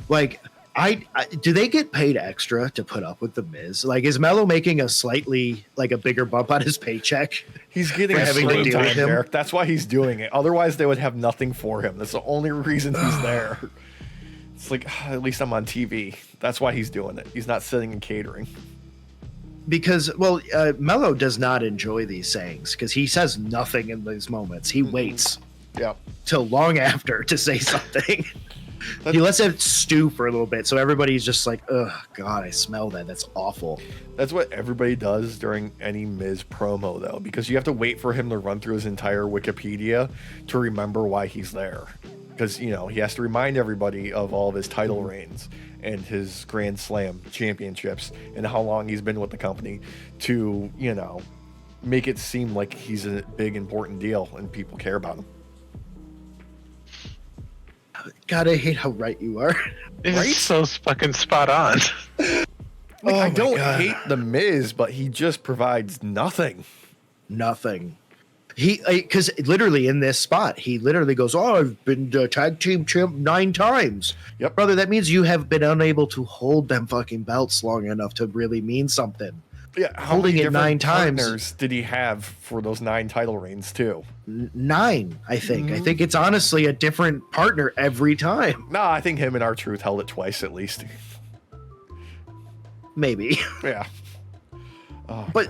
Like, I do they get paid extra to put up with the Miz? Like, is Mello making a slightly like a bigger bump on his paycheck? He's getting having to deal with him. Derek. That's why he's doing it. Otherwise, they would have nothing for him. That's the only reason he's there. It's like, at least I'm on TV. That's why he's doing it. He's not sitting and catering. Because, Mello does not enjoy these sayings because he says nothing in these moments. He waits till long after to say something. He lets it stew for a little bit, so everybody's just like, "Ugh, God, I smell that. That's awful." That's what everybody does during any Miz promo, though, because you have to wait for him to run through his entire Wikipedia to remember why he's there. Because, he has to remind everybody of all of his title reigns and his Grand Slam championships and how long he's been with the company to, make it seem like he's a big, important deal and people care about him. God, I hate how right you are. It's so fucking spot on. I don't hate the Miz, but he just provides nothing. Nothing. Because literally in this spot, he literally goes, "Oh, I've been tag team champ 9 times." Yep, brother, that means you have been unable to hold them fucking belts long enough to really mean something. Yeah, holding it 9 times. Did he have for those 9 title reigns too? 9, I think. I think it's honestly a different partner every time. No, I think him and R-Truth held it twice at least. Maybe. Yeah. But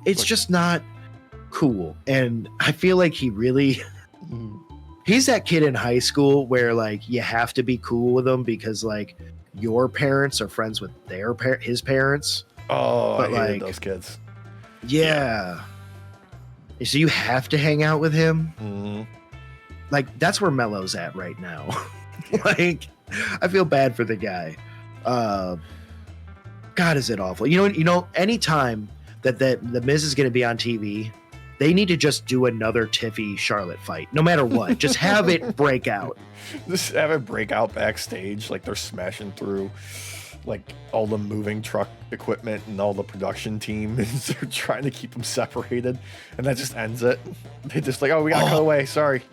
it's just not cool. And I feel like he really... He's that kid in high school where, like, you have to be cool with him because, like, your parents are friends with his parents. Oh, but I hated those kids. Yeah. So you have to hang out with him. Like, that's where Mello's at right now. Like, I feel bad for the guy. God, is it awful? Anytime that the Miz is going to be on TV, they need to just do another Tiffy Charlotte fight, no matter what. Just have it break out. Just have it break out backstage, like they're smashing through like all the moving truck equipment and all the production team, and they're trying to keep them separated, and that just ends it. They just like, oh, we gotta cut away. Sorry.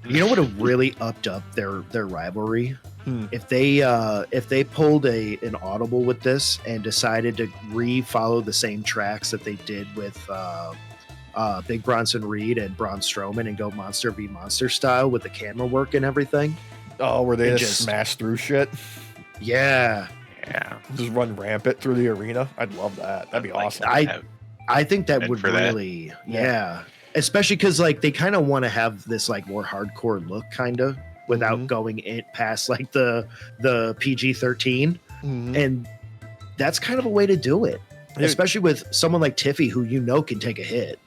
You know what would have really upped up their rivalry? If they pulled an audible with this and decided to follow the same tracks that they did with Big Bronson Reed and Braun Strowman and go Monster v Monster style with the camera work and everything. Oh, where they just smash through shit? Yeah. Just run rampant through the arena. I'd love that. That'd be awesome. I think that would really, especially because like they kind of want to have this like more hardcore look, kind of without going it past like the PG-13, and that's kind of a way to do it, especially with someone like Tiffy who can take a hit.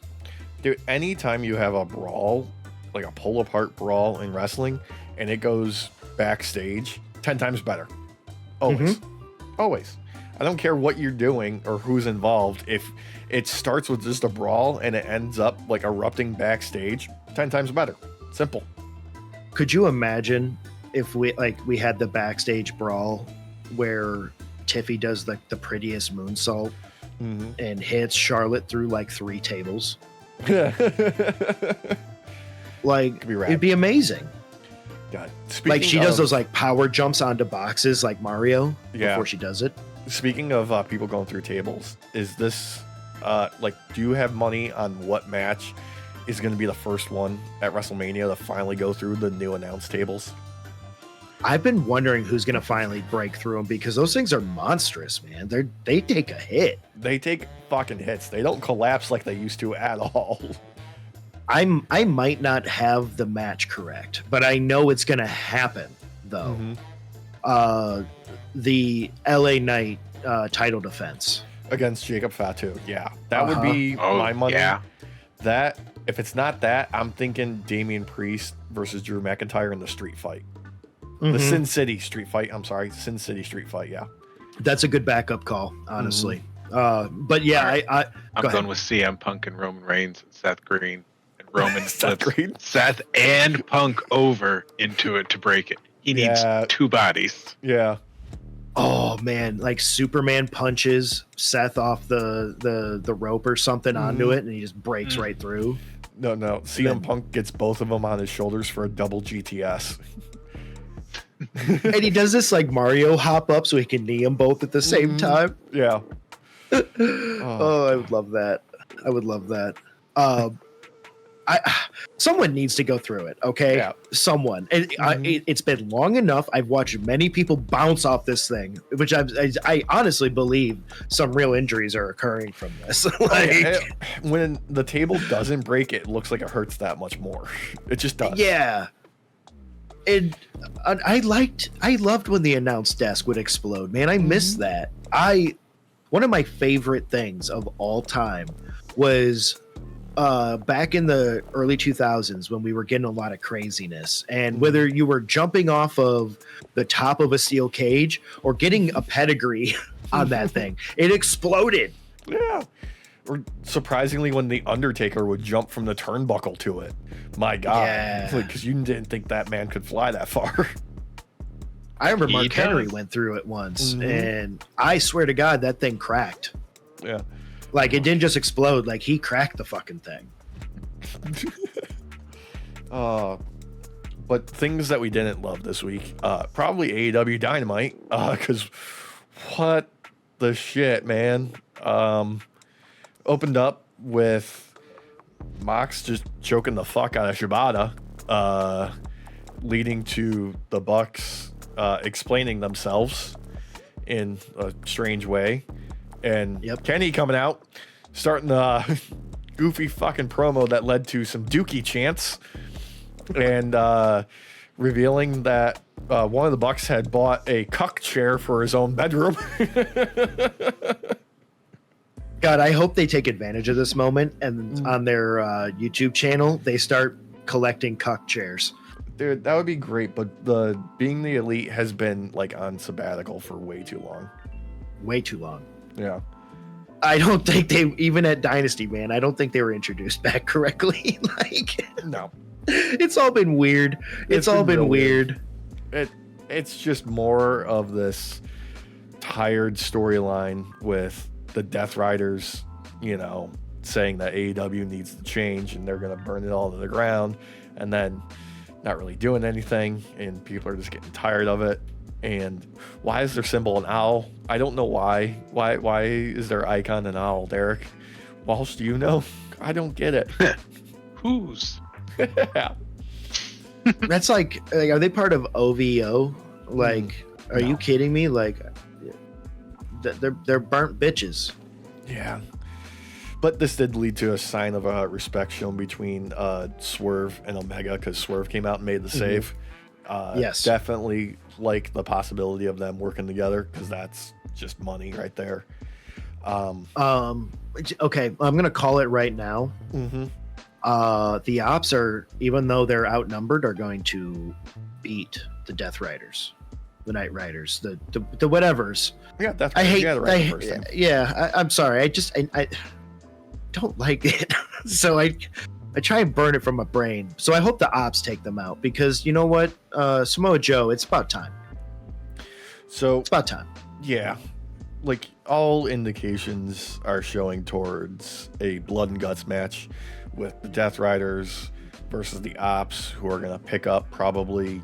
Dude, anytime you have a brawl, like a pull apart brawl in wrestling, and it goes backstage, 10 times better. Always. I don't care what you're doing or who's involved. If it starts with just a brawl and it ends up like erupting backstage, 10 times better. Simple. Could you imagine if we had the backstage brawl where Tiffy does the prettiest moonsault and hits Charlotte through like 3 tables? Like, it'd be amazing. God. Like she does those like power jumps onto boxes like Mario before she does it. Speaking of people going through tables, is this do you have money on what match is going to be the first one at WrestleMania to finally go through the new announced tables? I've been wondering who's going to finally break through them, because those things are monstrous, man. They take a hit. They take fucking hits. They don't collapse like they used to at all. I might not have the match correct, but I know it's going to happen, though. The LA Knight title defense against Jacob Fatu. Yeah, that would be my money. Yeah. That, if it's not that, I'm thinking Damian Priest versus Drew McIntyre in the street fight. The Sin City street fight. I'm sorry, Sin City street fight. Yeah, that's a good backup call, honestly. But yeah, I'm going with CM Punk and Roman Reigns and Seth Green. And Roman flips Seth and Punk over into it to break it. He needs 2 bodies. Yeah. Oh man, like Superman punches Seth off the rope or something onto it, and he just breaks right through. No, CM Punk gets both of them on his shoulders for a double GTS. And he does this like Mario hop up so he can knee them both at the same time. Yeah. I would love that. I would love that. Someone needs to go through it, okay? Yeah. Someone. It's been long enough. I've watched many people bounce off this thing, which I honestly believe some real injuries are occurring from this. When the table doesn't break, it looks like it hurts that much more. It just does. Yeah. And I loved when the announce desk would explode, man. I missed that. One of my favorite things of all time was back in the early 2000s when we were getting a lot of craziness, and whether you were jumping off of the top of a steel cage or getting a pedigree on that thing, it exploded. Yeah. Or surprisingly, when the Undertaker would jump from the turnbuckle to it. My God. Yeah. Because you didn't think that man could fly that far. I remember Mark Henry went through it once, and I swear to God, that thing cracked. Yeah. Like, it didn't just explode. Like, he cracked the fucking thing. But things that we didn't love this week, probably AEW Dynamite, because what the shit, man. Opened up with Mox just choking the fuck out of Shibata, leading to the Bucks explaining themselves in a strange way. And Kenny coming out, starting the goofy fucking promo that led to some Dookie chants, and revealing that one of the Bucks had bought a cuck chair for his own bedroom. God, I hope they take advantage of this moment, and on their YouTube channel, they start collecting cuck chairs. Dude, that would be great, but being the Elite has been like on sabbatical for way too long. Way too long. Yeah. I don't think they, even at Dynasty, man, I don't think they were introduced back correctly. No. It's all been weird. It's all been weird. It's just more of this tired storyline with the Death Riders, saying that AEW needs to change and they're going to burn it all to the ground, and then not really doing anything, and people are just getting tired of it. And why is their symbol an owl? I don't know why. Why is their icon an owl, Derek? Walsh, do you know? I don't get it. Whose? That's like, are they part of OVO? Are you kidding me? They're burnt bitches. Yeah. But this did lead to a sign of respect shown between Swerve and Omega, because Swerve came out and made the save. Yes. Definitely like the possibility of them working together, because that's just money right there. Okay, I'm going to call it right now. The Ops are, even though they're outnumbered, are going to beat the Death Riders. the Night Riders, the whatevers. Yeah, that's I hate. right I'm sorry. I don't like it. So I try and burn it from my brain. So I hope the ops take them out because you know what, Samoa Joe, it's about time. So it's about time. Yeah, like all indications are showing towards a blood and guts match with the Death Riders versus the Ops, who are gonna pick up probably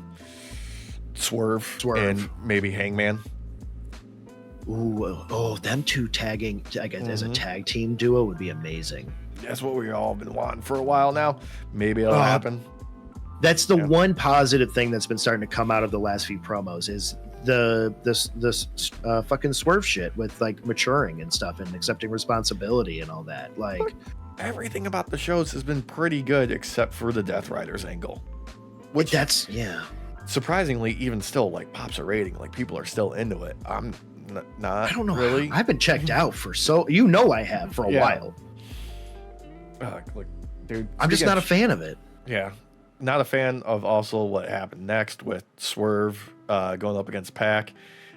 Swerve. And maybe Hangman. Ooh, them two tagging, I guess, as a tag team duo would be amazing. That's what we've all been wanting for a while now. Maybe it'll happen. That's the one positive thing that's been starting to come out of the last few promos is this fucking Swerve shit with like maturing and stuff and accepting responsibility and all that. Like everything about the shows has been pretty good except for the Death Riders angle, which that's surprisingly even still like pops a rating. Like people are still into it. I'm not. I don't know. Really. I've been checked out for I have for a while. Look, dude, I'm just not a fan of it. Yeah, not a fan of also what happened next with Swerve going up against Pac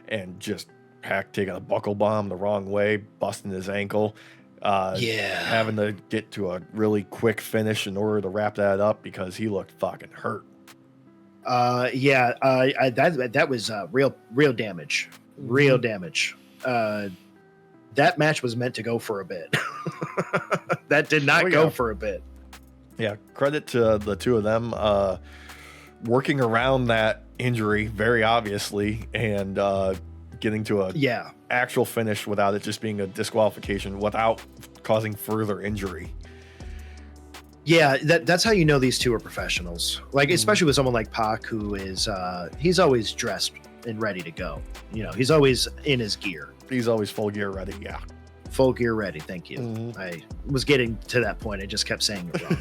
and just Pac taking a buckle bomb the wrong way, busting his ankle. Having to get to a really quick finish in order to wrap that up because he looked fucking hurt. That was real damage. Real damage. That match was meant to go for a bit. That did not go for a bit. Yeah, credit to the two of them working around that injury very obviously and getting to a actual finish without it just being a disqualification without causing further injury. Yeah, that's how you know these two are professionals. Like especially with someone like Pac, who is he's always dressed and ready to go. You know, he's always in his gear. He's always full gear ready. Yeah. Full gear ready. Thank you. I was getting to that point. I just kept saying it wrong.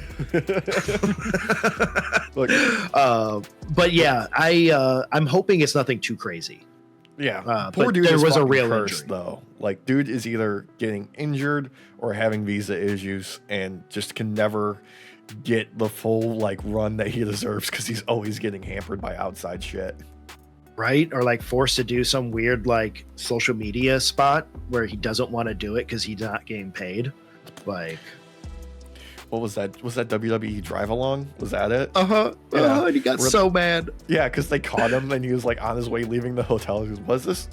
But yeah, I'm hoping it's nothing too crazy. Yeah. Poor dude. There was a real injury though. Like dude is either getting injured or having visa issues and just can never get the full like run that he deserves because he's always getting hampered by outside shit. Right? Or like forced to do some weird like social media spot where he doesn't want to do it because he's not getting paid. Like, what was that? Was that WWE Drive Along? Was that it? Yeah. And he got so mad. Yeah, because they caught him and he was like on his way leaving the hotel. He goes, "Was this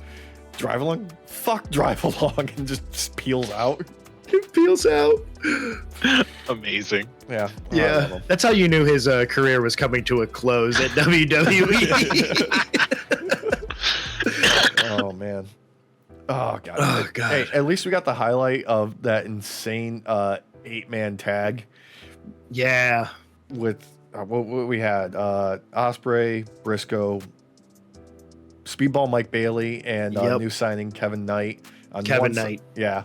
Drive Along? Fuck Drive Along!" And just peels out. It peels out. Amazing. Yeah. Yeah. That's how you knew his career was coming to a close at WWE. Oh man. Oh god. Oh god. Hey, at least we got the highlight of that insane 8-man tag. Yeah. With what we had Ospreay, Briscoe, Speedball Mike Bailey, and new signing Kevin Knight. Knight. Yeah.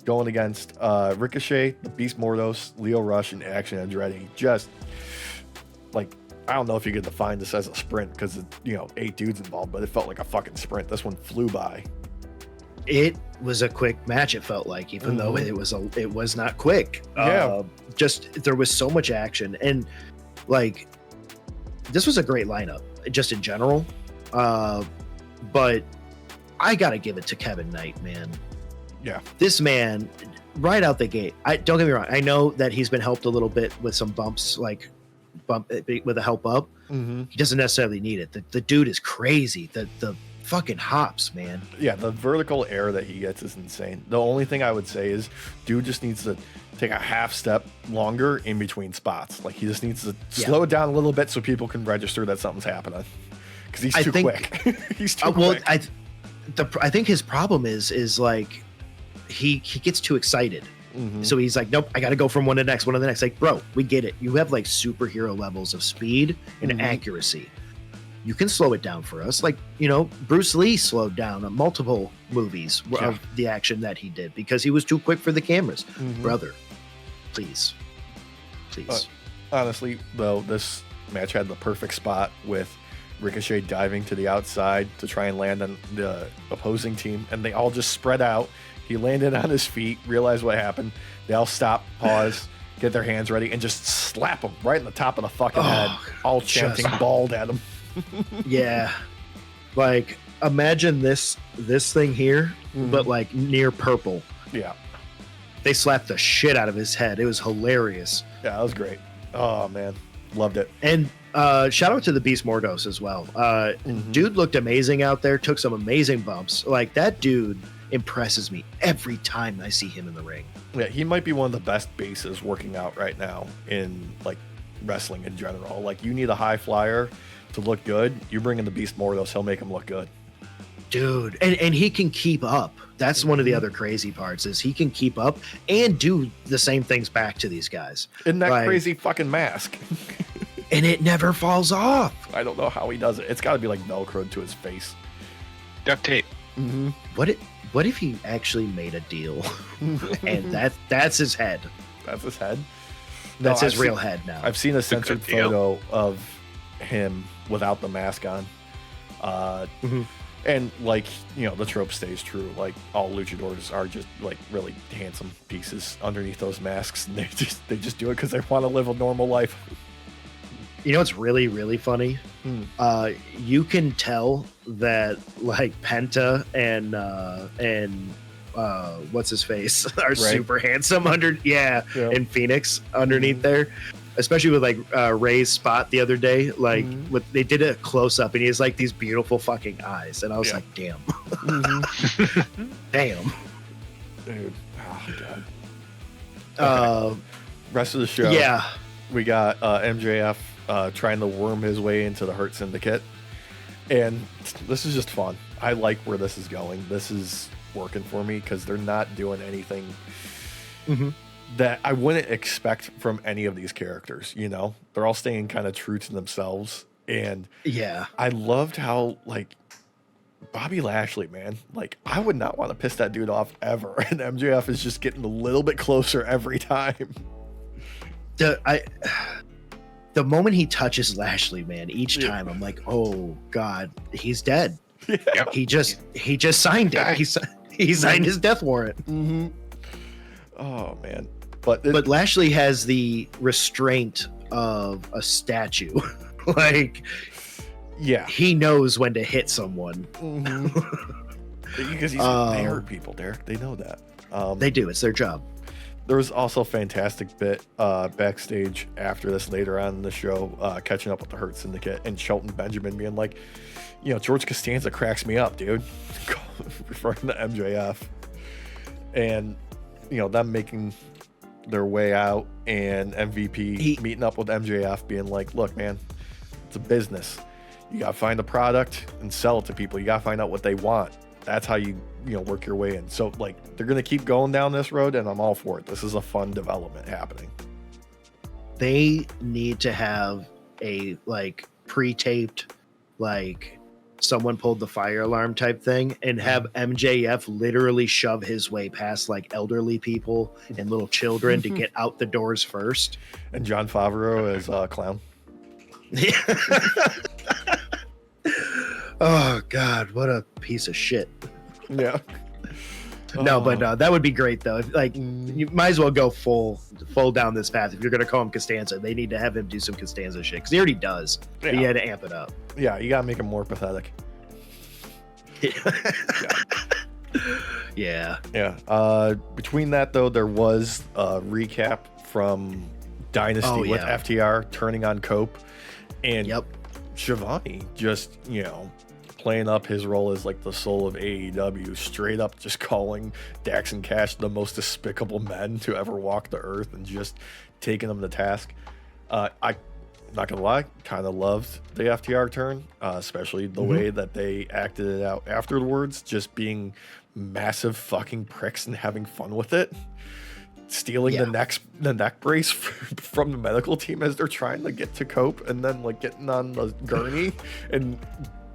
Going against Ricochet, the Beast Mordos, Leo Rush, and Action Andretti. Just like, I don't know if you could define this as a sprint because, 8 dudes involved, but it felt like a fucking sprint. This one flew by. It was a quick match, it felt like, even though it was not quick. Yeah. Just there was so much action. And like, this was a great lineup just in general. But I got to give it to Kevin Knight, man. Yeah. This man, right out the gate, don't get me wrong. I know that he's been helped a little bit with some bumps, like with a help up. He doesn't necessarily need it. The dude is crazy. The fucking hops, man. Yeah, the vertical air that he gets is insane. The only thing I would say is dude just needs to take a half step longer in between spots. Like he just needs to slow it down a little bit so people can register that something's happening. Because he's too quick. He's too quick. I think his problem is like he gets too excited. So he's like, nope, I got to go from one to the next, Like, bro, we get it. You have like superhero levels of speed and accuracy. You can slow it down for us. Like, Bruce Lee slowed down on multiple movies of the action that he did because he was too quick for the cameras. Brother, please. Honestly, though, this match had the perfect spot with Ricochet diving to the outside to try and land on the opposing team, and they all just spread out. He landed on his feet, realized what happened. They all stop, pause, get their hands ready, and just slap him right in the top of the fucking head, all chanting bald at him. Yeah. Like, imagine this thing here, but like near purple. Yeah. They slapped the shit out of his head. It was hilarious. Yeah, that was great. Oh man, loved it. And shout out to the Beast Mordos as well. Dude looked amazing out there. Took some amazing bumps. Like that dude impresses me every time I see him in the ring. Yeah, he might be one of the best bases working out right now in like wrestling in general. Like you need a high flyer to look good. You bring in the Beast Mordos, he'll make him look good. Dude, and he can keep up. That's one of the other crazy parts is he can keep up and do the same things back to these guys. In that crazy fucking mask. And it never falls off. I don't know how he does it. It's got to be like Velcroed to his face. Duct tape. Mm-hmm. What if he actually made a deal and that's his head? That's his head? That's his real head now. I've seen a censored photo of him without the mask on. And like, you know, the trope stays true. Like all luchadors are just like really handsome pieces underneath those masks. And they just do it because they want to live a normal life. You know what's really, really funny? You can tell that like Penta and what's his face are super handsome in Phoenix underneath there, especially with like Ray's spot the other day. Like they did a close up and he has like these beautiful fucking eyes, and I was like, damn, damn, dude. Oh god. Rest of the show. Yeah, we got MJF trying to worm his way into the Hurt Syndicate, and this is just fun. I like where this is going. This is working for me because they're not doing anything that I wouldn't expect from any of these characters. You know, they're all staying kind of true to themselves, and I loved how like Bobby Lashley, man, like I would not want to piss that dude off ever, and MJF is just getting a little bit closer every time. The moment he touches Lashley, man, each time I'm like, oh god, he's dead. Yeah. He just signed it. He signed his death warrant. Oh man, but Lashley has the restraint of a statue. Like, he knows when to hit someone. Because they hurt people, Derek. They know that. They do. It's their job. There was also a fantastic bit backstage after this later on in the show, catching up with the Hurt Syndicate and Shelton Benjamin being like, you know, George Costanza cracks me up, dude. Referring to MJF. And, you know, them making their way out and MVP meeting up with MJF being like, look, man, it's a business. You got to find a product and sell it to people. You got to find out what they want. That's how you work your way in. So like they're going to keep going down this road and I'm all for it. This is a fun development happening. They need to have a like pre-taped, like someone pulled the fire alarm type thing and have MJF literally shove his way past like elderly people and little children to get out the doors first. And John Favreau as a clown. Oh god, what a piece of shit. Yeah. No, but that would be great though. Like, you might as well go full down this path. If you're gonna call him Costanza, they need to have him do some Costanza shit because he already does. Yeah. But you had to amp it up. Yeah, you gotta make him more pathetic. Yeah. Between that though, there was a recap from Dynasty with FTR turning on Cope, and Shivani just playing up his role as like the soul of AEW, straight up just calling Dax and Cash the most despicable men to ever walk the earth and just taking them to task. I'm not gonna lie, kind of loved the FTR turn, especially the way that they acted it out afterwards, just being massive fucking pricks and having fun with it, stealing the neck brace from the medical team as they're trying to get to Cope, and then like getting on the gurney and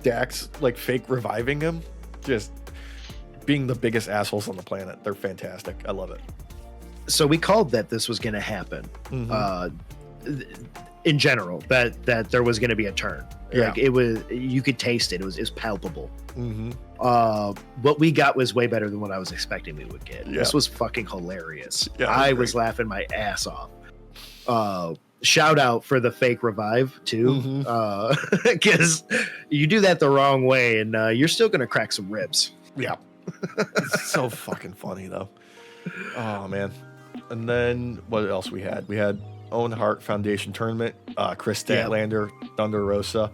Dax like fake reviving him, just being the biggest assholes on the planet. They're fantastic. I love it. So we called that this was going to happen. In general, that there was going to be a turn. Like it was, you could taste it. It was palpable. What we got was way better than what I was expecting we would get. This was fucking hilarious. I was laughing my ass off. shout out for the fake revive too, because you do that the wrong way and you're still gonna crack some ribs. Yeah. It's so fucking funny though. Oh man. And then what else we had? We had Owen Hart Foundation Tournament, Chris Statlander, Thunder Rosa,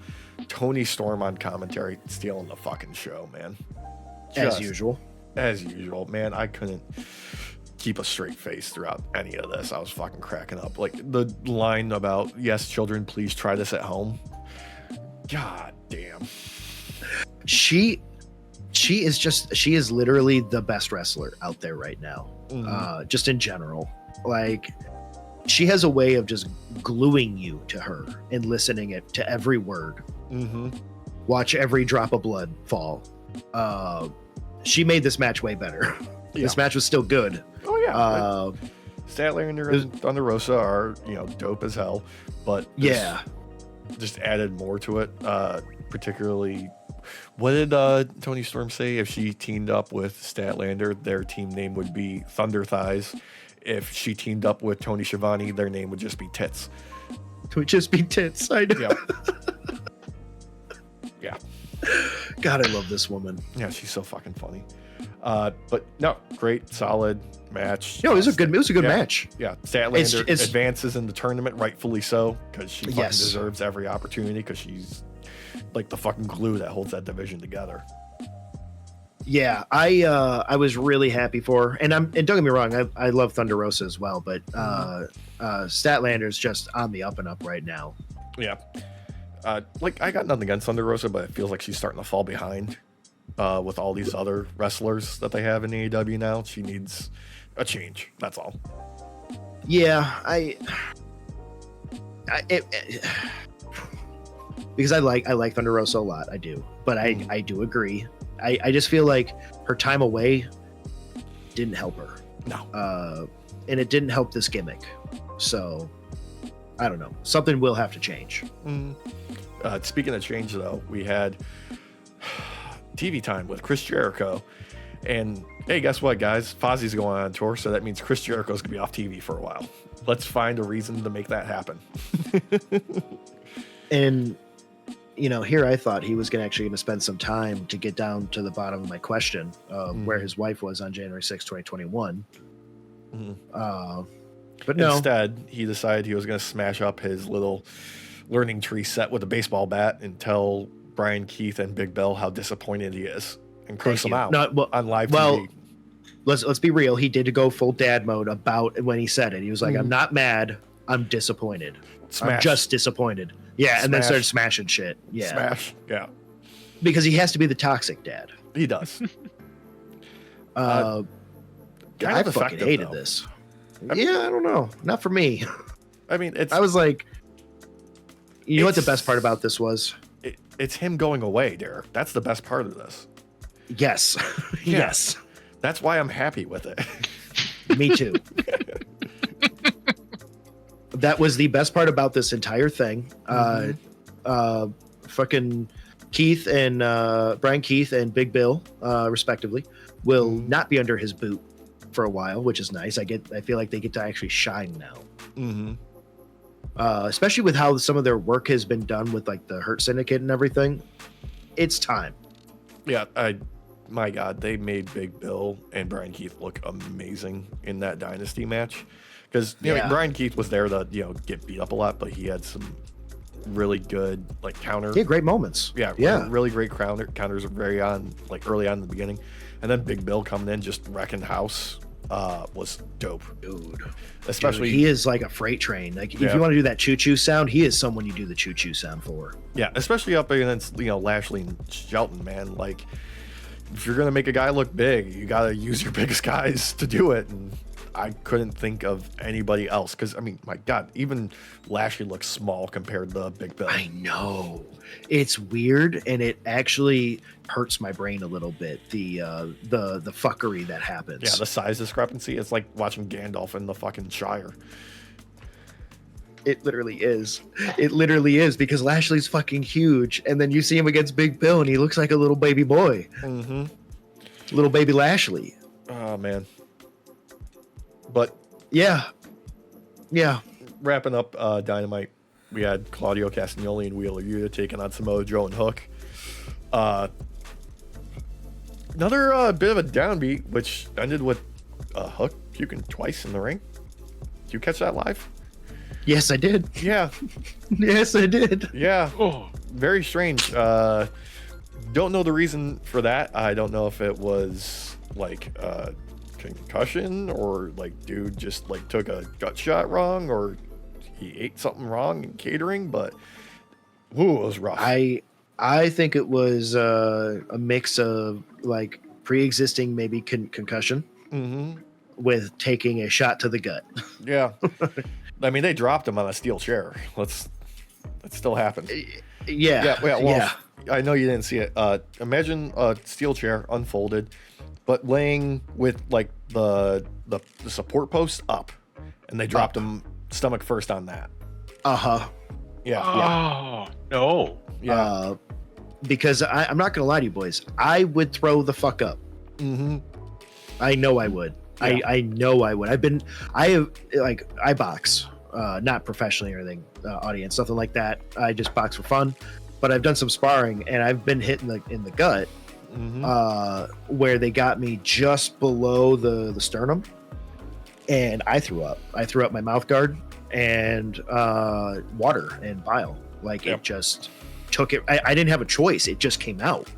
Tony Storm on commentary, stealing the fucking show, man. As usual, man. I couldn't keep a straight face throughout any of this. I was fucking cracking up. Like the line about, yes, children, please try this at home. God damn. She is literally the best wrestler out there right now. Just in general. Like, she has a way of just gluing you to her and listening it to every word. Watch every drop of blood fall. She made this match way better. This match was still good. Oh yeah. Statlander and Thunder Rosa are, dope as hell, but just added more to it. Particularly, what did Tony Storm say? If she teamed up with Statlander, their team name would be Thunder Thighs. If she teamed up with Tony Schiavone, their name would just be Tits. It would just be Tits. I know. Yeah. God, I love this woman. Yeah, she's so fucking funny. But no, great, solid match. No, it was a good match. Yeah, Statlander advances in the tournament, rightfully so, because she fucking deserves every opportunity, because she's like the fucking glue that holds that division together. Yeah, I was really happy for her. And don't get me wrong, I love Thunder Rosa as well, but Statlander's just on the up and up right now. Yeah. Like, I got nothing against Thunder Rosa, but it feels like she's starting to fall behind with all these other wrestlers that they have in AEW now. She needs a change. That's all. Yeah, because I like Thunder Rosa a lot. I do, but I do agree. I just feel like her time away didn't help her. No. And it didn't help this gimmick. So I don't know. Something will have to change. Speaking of change, though, we had TV time with Chris Jericho. And hey, guess what, guys? Fozzie's going on tour, so that means Chris Jericho's going to be off TV for a while. Let's find a reason to make that happen. And, here I thought he was going to spend some time to get down to the bottom of my question of where his wife was on January 6, 2021. But no. Instead, he decided he was going to smash up his little learning tree set with a baseball bat and tell Brian Keith and Big Bill how disappointed he is and curse him out on live TV. Let's be real. He did go full dad mode about when he said it. He was like, I'm not mad. I'm disappointed. I'm just disappointed. Yeah, and then started smashing shit. Yeah. Smash. Yeah. Because he has to be the toxic dad. He does. I fucking hated this. I don't know. Not for me. I mean, I was like, you know what the best part about this was? It's him going away, Derek. That's the best part of this. Yes. Yes. That's why I'm happy with it. Me too. That was the best part about this entire thing. Fucking Keith and Brian Keith and Big Bill, respectively, will not be under his boot for a while, which is nice. I feel like they get to actually shine now. Especially with how some of their work has been done with like the Hurt Syndicate and everything. It's time. Yeah, my God, they made Big Bill and Brian Keith look amazing in that Dynasty match. Because Brian Keith was there to get beat up a lot, but he had some really good counter. He had great moments. Yeah. Really great counters early on in the beginning, and then Big Bill coming in just wrecking house was dope, dude. Especially he is like a freight train. Like if you want to do that choo choo sound, he is someone you do the choo choo sound for. Yeah, especially up against Lashley and Shelton, man. Like if you're gonna make a guy look big, you gotta use your biggest guys to do it. And I couldn't think of anybody else because, I mean, my God, even Lashley looks small compared to Big Bill. I know. It's weird, and it actually hurts my brain a little bit, the fuckery that happens. Yeah, the size discrepancy. It's like watching Gandalf in the fucking Shire. It literally is. It literally is, because Lashley's fucking huge, and then you see him against Big Bill, and he looks like a little baby boy. Little baby Lashley. Oh, man. But yeah, wrapping up Dynamite, we had Claudio Castagnoli and Wheeler Yuta taking on Samoa Joe and Hook. Another bit of a downbeat, which ended with Hook puking twice in the ring. Did you catch that live? Yes, I did. Yeah. Yes, I did. Yeah. Oh, very strange. Don't know the reason for that. I don't know if it was like concussion or like dude just like took a gut shot wrong or he ate something wrong in catering, but ooh, it was rough. I think it was a mix of like pre-existing maybe concussion with taking a shot to the gut. Yeah. I mean, they dropped him on a steel chair. That still happened. Yeah. Well, I know you didn't see it. Imagine a steel chair unfolded, but laying with like the support post up, and they dropped him stomach first on that. Yeah. Oh no. Yeah. Because I'm not gonna lie to you boys, I would throw the fuck up. I know I would. Yeah. I know I would. I box, not professionally or anything, audience, nothing like that. I just box for fun, but I've done some sparring and I've been hit in the gut, where they got me just below the sternum, and I threw up. I threw up my mouth guard and water and bile. Like it just took it. I didn't have a choice. It just came out.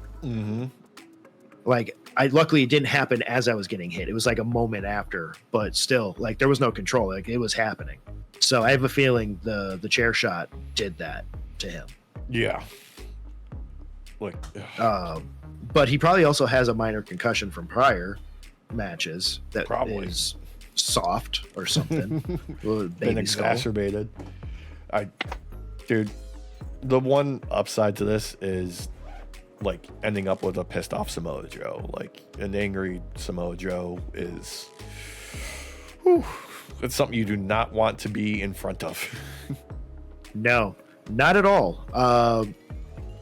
Like luckily it didn't happen as I was getting hit. It was like a moment after, but still, like there was no control. Like it was happening. So I have a feeling the chair shot did that to him. Yeah. Like, but he probably also has a minor concussion from prior matches that probably is soft or something. Been exacerbated. Dude, the one upside to this is like ending up with a pissed off Samoa Joe. Like an angry Samoa Joe is it's something you do not want to be in front of. No, not at all.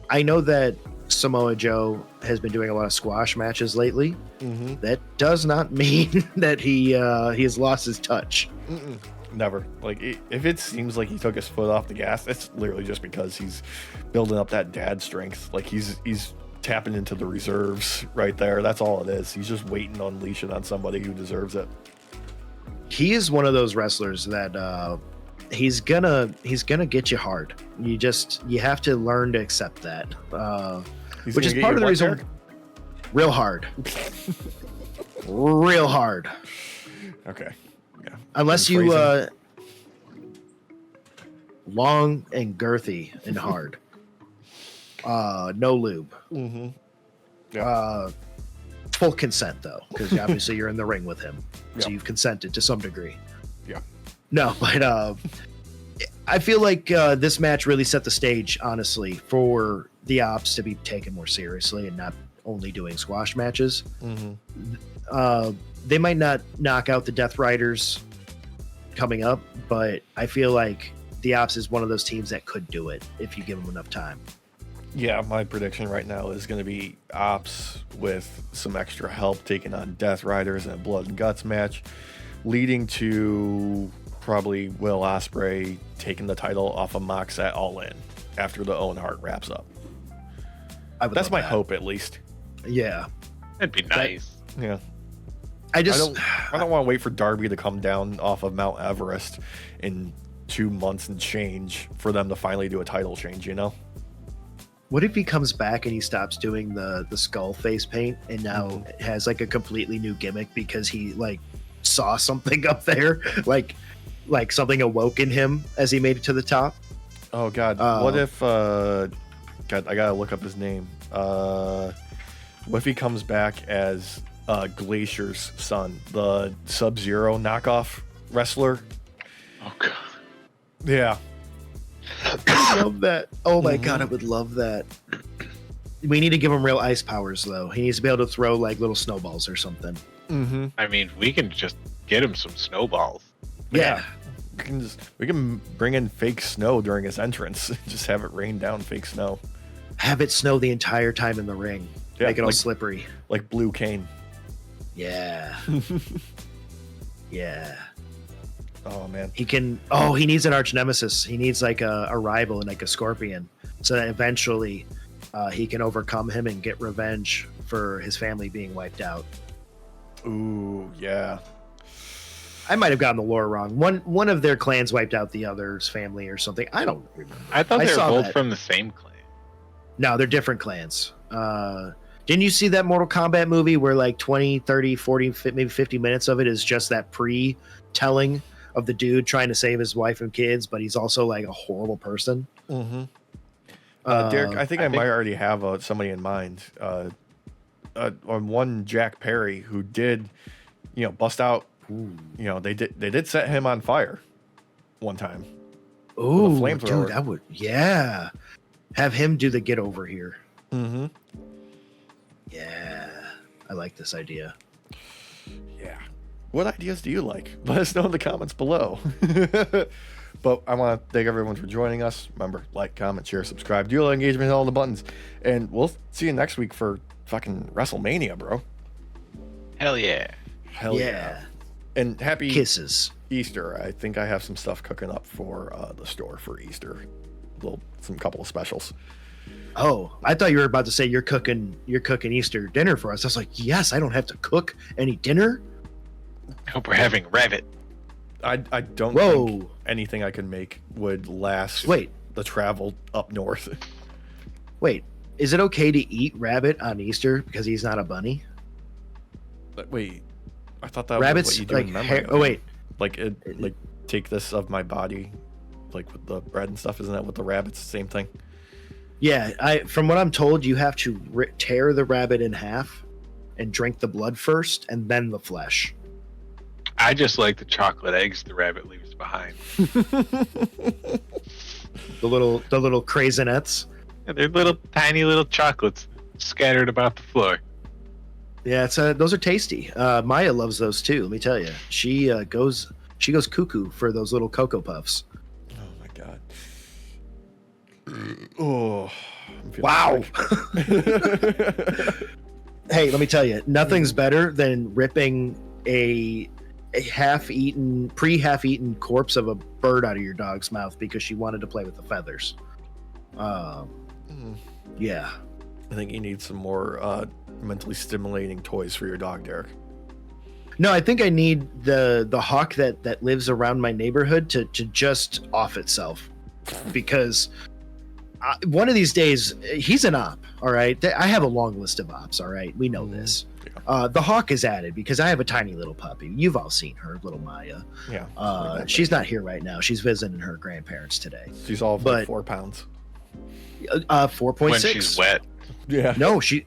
I know that Samoa Joe has been doing a lot of squash matches lately. That does not mean that he has lost his touch. Never. Like if it seems like he took his foot off the gas, it's literally just because he's building up that dad strength. Like he's tapping into the reserves right there. That's all it is. He's just waiting to unleash it on somebody who deserves it. He is one of those wrestlers that he's gonna get you hard. You have to learn to accept that. Which is part of the reason. Real hard. Real hard. Okay. Yeah. Unless you long and girthy and hard. No lube. Yeah. Full consent though, because obviously you're in the ring with him, so you've consented to some degree. Yeah. No, but I feel like this match really set the stage, honestly, for the Ops to be taken more seriously and not only doing squash matches. They might not knock out the Death Riders coming up, but I feel like the Ops is one of those teams that could do it if you give them enough time. Yeah, my prediction right now is going to be Ops with some extra help taking on Death Riders in a blood and guts match, leading to probably Will Ospreay taking the title off of Mox at All In after the Owen Hart wraps up. That's my hope, at least. Yeah, that'd be nice. Yeah, I don't want to wait for Darby to come down off of Mount Everest in 2 months and change for them to finally do a title change. You know. What if he comes back and he stops doing the skull face paint and now has like a completely new gimmick because he like saw something up there, like something awoke in him as he made it to the top? Oh God! What if? God, I gotta look up his name. What if he comes back as Glacier's son, the Sub-Zero knockoff wrestler? Oh God! Yeah. I love that. Oh my God, I would love that. We need to give him real ice powers, though. He needs to be able to throw like little snowballs or something. I mean, we can just get him some snowballs. Yeah. We can bring in fake snow during his entrance. Just have it rain down fake snow. Have it snow the entire time in the ring. Yeah, make it all slippery. Like Blue Cane. Yeah. Yeah. Oh man. He can. Oh, he needs an arch nemesis. He needs like a rival and like a scorpion, so that eventually he can overcome him and get revenge for his family being wiped out. Ooh, yeah. I might have gotten the lore wrong. One of their clans wiped out the other's family or something. I don't remember. I thought they were both from the same clan. No, they're different clans. Didn't you see that Mortal Kombat movie where like 20, 30, 40, maybe 50 minutes of it is just that pre-telling of the dude trying to save his wife and kids, but he's also like a horrible person? Mm-hmm. Derek, I think I might already have somebody in mind. On one Jack Perry who did, bust out. They did set him on fire one time. Oh, dude, that would, yeah. Have him do the get over here. Mm-hmm. Yeah, I like this idea. Yeah. What ideas do you like? Let us know in the comments below. But I want to thank everyone for joining us. Remember, like, comment, share, subscribe, do all the engagement, hit all the buttons. And we'll see you next week for fucking WrestleMania, bro. Hell yeah. Hell yeah. And happy kisses. Easter. I think I have some stuff cooking up for the store for Easter. Some couple of specials. Oh, I thought you were about to say you're cooking Easter dinner for us. I was like, yes, I don't have to cook any dinner. I hope we're having rabbit. I don't think anything I can make would last the travel up north. Wait, is it okay to eat rabbit on Easter because he's not a bunny? But wait, I thought that Rabbits, was what you do like in memory. oh wait, like take this of my body, like with the bread and stuff. Isn't that with the rabbits? Same thing. Yeah, from what I'm told, you have to tear the rabbit in half and drink the blood first, and then the flesh. I just like the chocolate eggs the rabbit leaves behind. the little craisinettes. Yeah, they're little tiny little chocolates scattered about the floor. Yeah, those are tasty. Maya loves those too. Let me tell you, she goes cuckoo for those little Cocoa Puffs. Oh my god. Oh, wow. Hey, let me tell you, nothing's better than ripping a half-eaten corpse of a bird out of your dog's mouth because she wanted to play with the feathers. Yeah. I think you need some more mentally stimulating toys for your dog, Derek. No, I think I need the hawk that lives around my neighborhood to just off itself, because one of these days he's an op. All right, I have a long list of ops. All right, we know this. Yeah. The hawk is added because I have a tiny little puppy. You've all seen her, little Maya. Yeah. She's not here right now. She's visiting her grandparents today. She's all like 4 pounds. 4.6. When she's wet. Yeah. No, she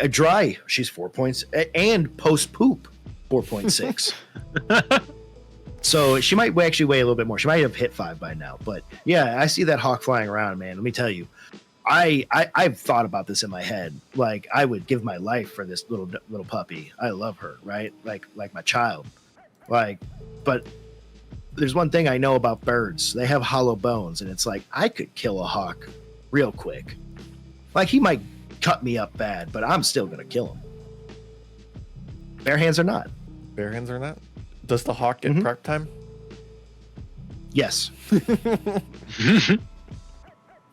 dry. She's 4 points and post poop 4.6. So she might actually weigh a little bit more. She might have hit 5 by now. But yeah, I see that hawk flying around, man. Let me tell you, I've thought about this in my head. Like, I would give my life for this little puppy. I love her, right? Like my child. But there's one thing I know about birds. They have hollow bones, and it's like I could kill a hawk real quick. Like, he might cut me up bad, but I'm still gonna kill him. Bare hands or not. Bare hands or not. Does the hawk get prep time? Yes.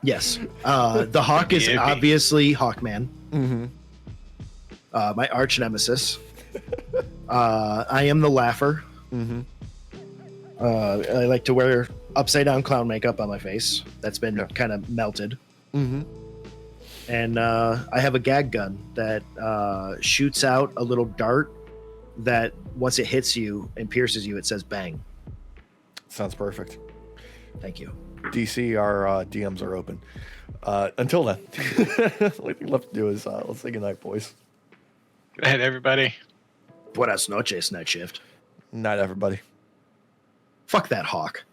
Yes. The hawk is obviously Hawkman. Mm-hmm. My arch nemesis. I am the laugher. Mm-hmm. I like to wear upside down clown makeup on my face. That's been kind of melted. Mm-hmm. And I have a gag gun that shoots out a little dart that once it hits you and pierces you, it says bang. Sounds perfect. Thank you. DC, our DMs are open. Until then, the only thing left to do is let's say goodnight, boys. Good night, everybody. Buenas noches, night shift. Night, everybody. Fuck that hawk.